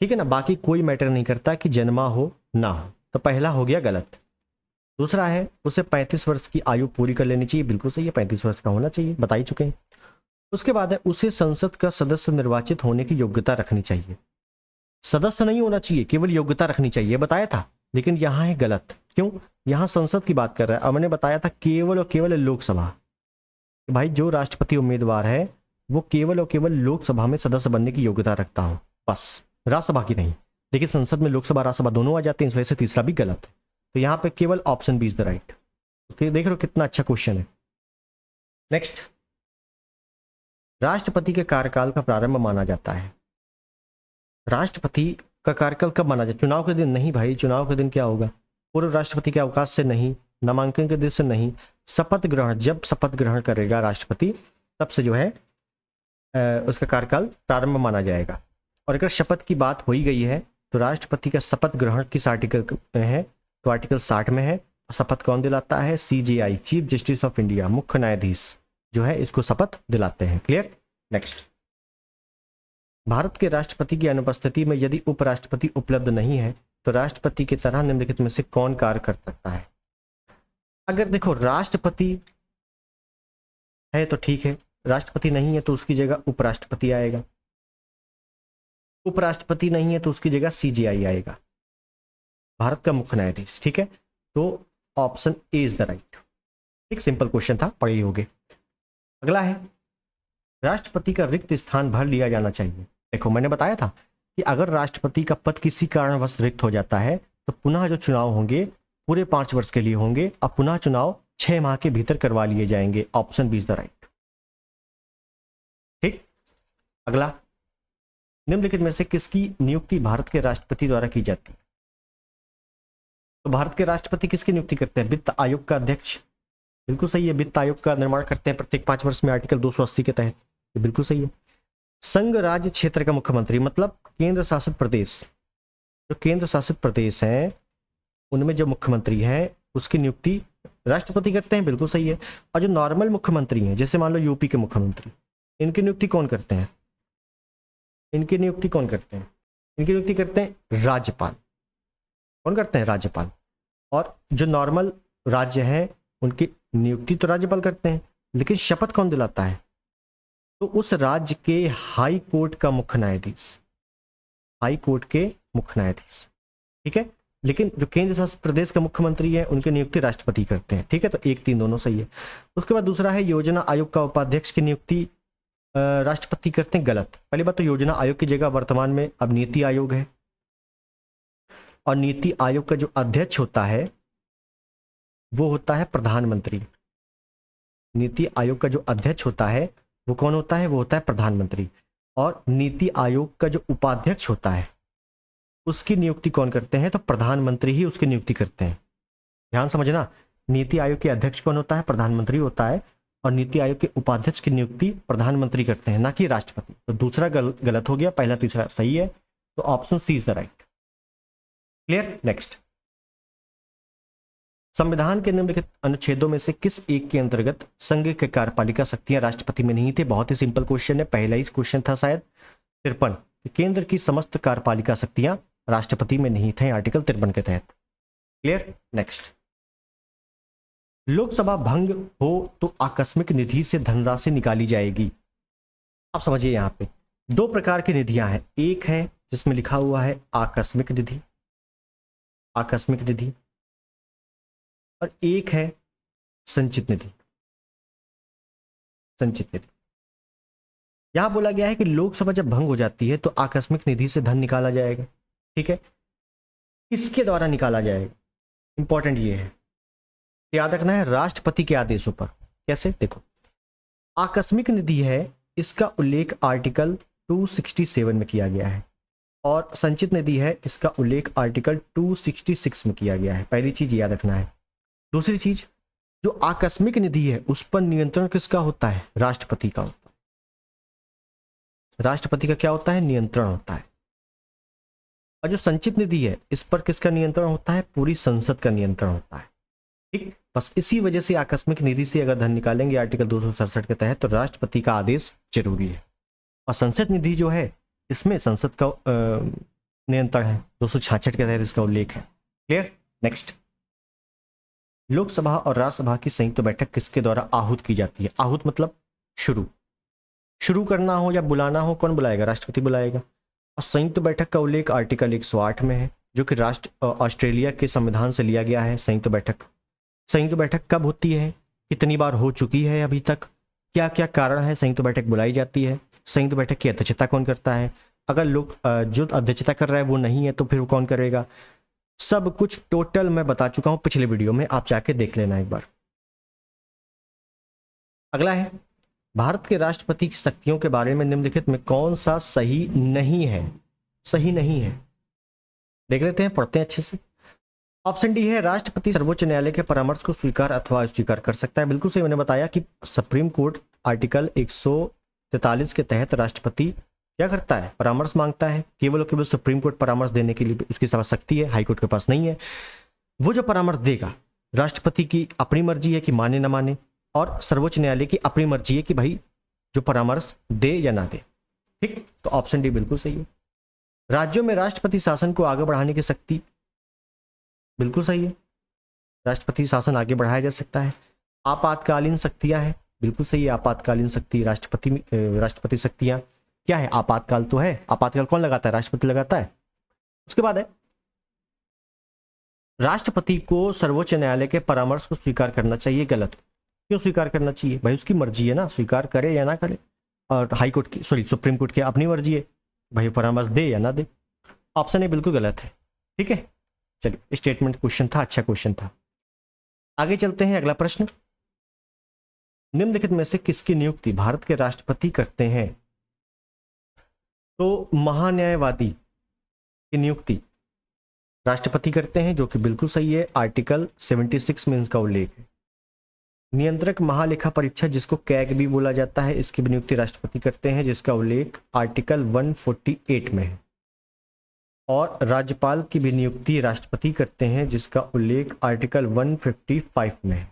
ठीक है ना, बाकी कोई मैटर नहीं करता कि जन्मा हो ना हो। तो पहला हो गया गलत। दूसरा है उसे 35 वर्ष की आयु पूरी कर लेनी चाहिए। बिल्कुल सही है, 35 वर्ष का होना चाहिए, बता ही चुके हैं। उसके बाद है उसे संसद का सदस्य निर्वाचित होने की योग्यता रखनी चाहिए। सदस्य नहीं होना चाहिए, केवल योग्यता रखनी चाहिए, बताया था। लेकिन यहाँ है गलत। क्यों? यहाँ संसद की बात कर रहा है। अब मैंने बताया था केवल और केवल लोकसभा। भाई जो राष्ट्रपति उम्मीदवार है वो केवल और केवल लोकसभा में सदस्य बनने की योग्यता रखता हो, बस, राज्यसभा की नहीं। देखिए संसद में लोकसभा राज्यसभा दोनों आ जाते हैं, इस वजह से तीसरा भी गलत है। तो यहाँ पे केवल option B is the right. देख रहे हो कितना अच्छा क्वेश्चन है। नेक्स्ट, राष्ट्रपति के कार्यकाल का प्रारंभ माना जाता है। राष्ट्रपति का कार्यकाल कब माना जाए? चुनाव के दिन नहीं भाई, चुनाव के दिन क्या होगा? पूर्व राष्ट्रपति के अवकाश से नहीं, नामांकन के दिन से नहीं, शपथ ग्रहण, जब शपथ ग्रहण करेगा राष्ट्रपति तब से जो है उसका कार्यकाल प्रारंभ माना जाएगा। और अगर शपथ की बात हो ही गई है तो राष्ट्रपति का शपथ ग्रहण किस आर्टिकल में है? तो आर्टिकल 60 में है। शपथ कौन दिलाता है? CJI, chief justice of India, मुख्य न्यायाधीश जो है इसको शपथ दिलाते हैं। क्लियर? नेक्स्ट, भारत के राष्ट्रपति की अनुपस्थिति में यदि उपराष्ट्रपति उपलब्ध नहीं है तो राष्ट्रपति की तरह निम्नलिखित में से कौन कार्य कर सकता है? अगर देखो राष्ट्रपति है तो ठीक है, राष्ट्रपति नहीं है तो उसकी जगह उपराष्ट्रपति आएगा, उपराष्ट्रपति नहीं है तो उसकी जगह CJI आएगा, भारत का मुख्य न्यायाधीश। ठीक है, तो option A is the right. एक सिंपल क्वेश्चन था, पढ़े ही होगे। अगला है राष्ट्रपति का रिक्त स्थान भर लिया जाना चाहिए। देखो मैंने बताया था कि अगर राष्ट्रपति का पद किसी कारणवश रिक्त हो जाता है तो पुनः जो चुनाव होंगे पूरे 5 वर्ष के लिए होंगे, अब पुनः चुनाव 6 माह के भीतर करवा लिए जाएंगे। Option B is the right. ठीक, अगला, निम्नलिखित में से किसकी नियुक्ति भारत के राष्ट्रपति द्वारा की जाती है? तो भारत के राष्ट्रपति किसकी नियुक्ति करते हैं? वित्त आयोग का अध्यक्ष। बिल्कुल सही है, वित्त आयोग का निर्माण करते हैं प्रत्येक 5 वर्ष में आर्टिकल 280 के तहत। ये बिल्कुल सही है। संघ राज्य क्षेत्र का मुख्यमंत्री मतलब केंद्र शासित प्रदेश, जो केंद्र शासित प्रदेश हैं उनमें जो मुख्यमंत्री हैं उसकी नियुक्ति राष्ट्रपति करते हैं। बिल्कुल सही है। और जो नॉर्मल मुख्यमंत्री हैं, जैसे मान लो यूपी के मुख्यमंत्री, इनकी नियुक्ति कौन करते हैं? इनकी नियुक्ति कौन करते हैं? इनकी नियुक्ति करते हैं राज्यपाल। कौन करते हैं? राज्यपाल। और जो नॉर्मल राज्य हैं उनकी नियुक्ति तो राज्यपाल करते हैं, लेकिन शपथ कौन दिलाता है? तो उस राज्य के हाई कोर्ट का मुख्य न्यायाधीश, हाई कोर्ट के मुख्य न्यायाधीश। ठीक है, लेकिन जो केंद्र शासित प्रदेश का मुख्यमंत्री है उनकी नियुक्ति राष्ट्रपति करते हैं। ठीक है, तो 1 3 दोनों सही है। उसके बाद दूसरा है योजना आयोग का उपाध्यक्ष की नियुक्ति राष्ट्रपति करते हैं। गलत। पहली बात तो योजना आयोग की जगह वर्तमान में अब नीति आयोग है, और नीति आयोग का जो अध्यक्ष होता है वो होता है प्रधानमंत्री। नीति आयोग का जो अध्यक्ष होता है वो कौन होता है? वो होता है प्रधानमंत्री। और नीति आयोग का जो उपाध्यक्ष होता है उसकी नियुक्ति कौन करते हैं? तो प्रधानमंत्री ही उसकी नियुक्ति करते हैं। ध्यान समझना, नीति आयोग के अध्यक्ष कौन होता है? प्रधानमंत्री होता है। और नीति आयोग के उपाध्यक्ष की नियुक्ति प्रधानमंत्री करते हैं, ना कि राष्ट्रपति। तो दूसरा गलत हो गया, पहला तीसरा सही है, तो option C is the right. Clear. Next, संविधान के निम्नलिखित अनुच्छेदों में से किस एक के अंतर्गत संघ के कार्यपालिका शक्तियां राष्ट्रपति में नहीं थे? बहुत ही सिंपल क्वेश्चन है, पहला ही क्वेश्चन था शायद 53। केंद्र की समस्त कार्यपालिका शक्तियां राष्ट्रपति में नहीं थे आर्टिकल 53 के तहत। क्लियर। नेक्स्ट, लोकसभा भंग हो तो आकस्मिक निधि से धनराशि निकाली जाएगी। आप समझिए, यहां पे दो प्रकार की निधियां हैं, एक है जिसमें लिखा हुआ है आकस्मिक निधि, आकस्मिक निधि, और एक है संचित निधि, संचित निधि। यहां बोला गया है कि लोकसभा जब भंग हो जाती है तो आकस्मिक निधि से धन निकाला जाएगा। ठीक है, किसके द्वारा निकाला जाएगा, इंपॉर्टेंट ये है, याद रखना है, राष्ट्रपति के आदेशों पर। कैसे? देखो, आकस्मिक निधि है, इसका उल्लेख आर्टिकल 267 में किया गया है, और संचित निधि है, इसका उल्लेख आर्टिकल 266 में किया गया है। पहली चीज याद रखना है। दूसरी चीज, जो आकस्मिक निधि है उस पर नियंत्रण किसका होता है? राष्ट्रपति का होता है। राष्ट्रपति का क्या होता है? नियंत्रण होता है। और जो संचित निधि है इस पर किसका नियंत्रण होता है? पूरी संसद का नियंत्रण होता है। ठीक, बस इसी वजह से आकस्मिक निधि से अगर धन निकालेंगे आर्टिकल 267 के तहत तो राष्ट्रपति का आदेश जरूरी है। और संसद निधि जो है इसमें संसद का नियंत्रण है, 266 के तहत इसका उल्लेख है। क्लियर। नेक्स्ट, लोकसभा और राज्यसभा की संयुक्त बैठक किसके द्वारा आहूत की जाती है? आहूत मतलब शुरू करना हो या बुलाना हो, कौन बुलाएगा? राष्ट्रपति बुलाएगा। और संयुक्त बैठक का उल्लेख आर्टिकल 108 में है, जो कि ऑस्ट्रेलिया के संविधान से लिया गया है। संयुक्त बैठक कब होती है, कितनी बार हो चुकी है अभी तक, क्या क्या कारण है संयुक्त बैठक बुलाई जाती है, संयुक्त बैठक की अध्यक्षता कौन करता है, अगर लोग जो अध्यक्षता कर रहा है वो नहीं है तो फिर वो कौन करेगा, सब कुछ टोटल मैं बता चुका हूं पिछले वीडियो में, आप जाके देख लेना एक बार। अगला है, भारत के राष्ट्रपति की शक्तियों के बारे में निम्नलिखित में कौन सा सही नहीं है? सही नहीं है, देख लेते हैं, पढ़ते हैं अच्छे से। ऑप्शन डी है, राष्ट्रपति सर्वोच्च न्यायालय के परामर्श को स्वीकार अथवा अस्वीकार कर सकता है। बिल्कुल सही, मैंने बताया कि सुप्रीम कोर्ट आर्टिकल 143 के तहत राष्ट्रपति क्या करता है? परामर्श मांगता है। केवल और केवल सुप्रीम कोर्ट परामर्श देने के लिए उसके पास शक्ति है, हाईकोर्ट के पास नहीं है। वो जो परामर्श देगा, राष्ट्रपति की अपनी मर्जी है कि माने ना माने, और सर्वोच्च न्यायालय की अपनी मर्जी है कि भाई जो परामर्श दे या ना दे। ठीक, तो ऑप्शन डी बिल्कुल सही है। राज्यों में राष्ट्रपति शासन को आगे बढ़ाने की शक्ति, बिल्कुल सही है, राष्ट्रपति शासन आगे बढ़ाया जा सकता है। आपातकालीन शक्तियां हैं, बिल्कुल सही है, आपातकालीन शक्ति राष्ट्रपति शक्तियां क्या है? आपातकाल तो है, आपातकाल कौन लगाता है? राष्ट्रपति लगाता है। उसके बाद है, राष्ट्रपति को सर्वोच्च न्यायालय के परामर्श को स्वीकार करना चाहिए। गलत। क्यों स्वीकार करना चाहिए? भाई उसकी मर्जी है ना, स्वीकार करे या ना करे। और हाईकोर्ट की सुप्रीम कोर्ट की अपनी मर्जी है, भाई परामर्श दे या ना दे। ऑप्शन ए बिल्कुल गलत है। ठीक है, चलिए, स्टेटमेंट क्वेश्चन था, अच्छा क्वेश्चन था। आगे चलते हैं, अगला प्रश्न, निम्नलिखित में से किसकी नियुक्ति भारत के राष्ट्रपति करते हैं? तो महान्यायवादी की नियुक्ति राष्ट्रपति करते हैं, जो कि बिल्कुल सही है, आर्टिकल 76 में इसका उल्लेख है। नियंत्रक महालेखा परीक्षा, जिसको कैग भी बोला जाता है, इसकी भी नियुक्ति राष्ट्रपति करते हैं, जिसका उल्लेख आर्टिकल 148 में है। और राज्यपाल की भी नियुक्ति राष्ट्रपति करते हैं, जिसका उल्लेख आर्टिकल 155 में है।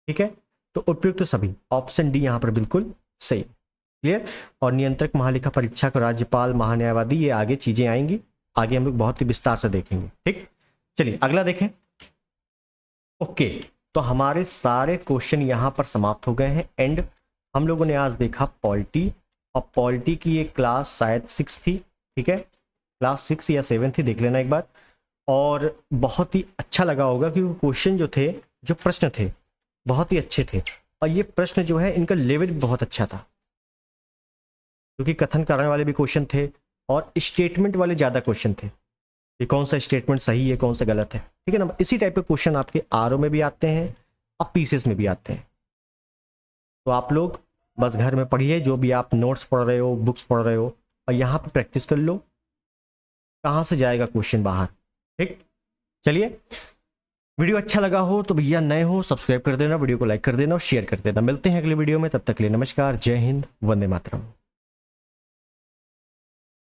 ठीक है, तो उपयुक्त सभी, ऑप्शन डी यहां पर बिल्कुल सही। क्लियर। और नियंत्रक महालेखा परीक्षा का राज्यपाल, महान्यायवादी, ये आगे चीजें आएंगी, आगे हम लोग बहुत ही विस्तार से देखेंगे। ठीक, चलिए अगला देखें। ओके, तो हमारे सारे क्वेश्चन यहां पर समाप्त हो गए हैं। एंड हम लोगों ने आज देखा पॉलिटी, और पॉलिटी की ये क्लास शायद 6 थी। ठीक है, क्लास 6 या 7 थी, देख लेना एक बार। और बहुत ही अच्छा लगा होगा क्योंकि क्वेश्चन जो थे, जो प्रश्न थे, बहुत ही अच्छे थे। और ये प्रश्न जो है इनका लेवल भी बहुत अच्छा था, क्योंकि कथन कारण वाले भी क्वेश्चन थे और स्टेटमेंट वाले ज़्यादा क्वेश्चन थे, ये कौन सा स्टेटमेंट सही है, कौन सा गलत है। ठीक है ना, इसी टाइप के क्वेश्चन आपके आरओ में भी आते हैं और पीसीएस में भी आते हैं। तो आप लोग बस घर में पढ़िए, जो भी आप नोट्स पढ़ रहे हो, बुक्स पढ़ रहे हो, और यहाँ पर प्रैक्टिस कर लो, कहाँ से जाएगा क्वेश्चन बाहर। ठीक, चलिए वीडियो अच्छा लगा हो तो भैया नए हो सब्सक्राइब कर देना, वीडियो को लाइक कर देना और शेयर कर देना। मिलते हैं अगले वीडियो में, तब तक के लिए नमस्कार, जय हिंद, वंदे मातरम।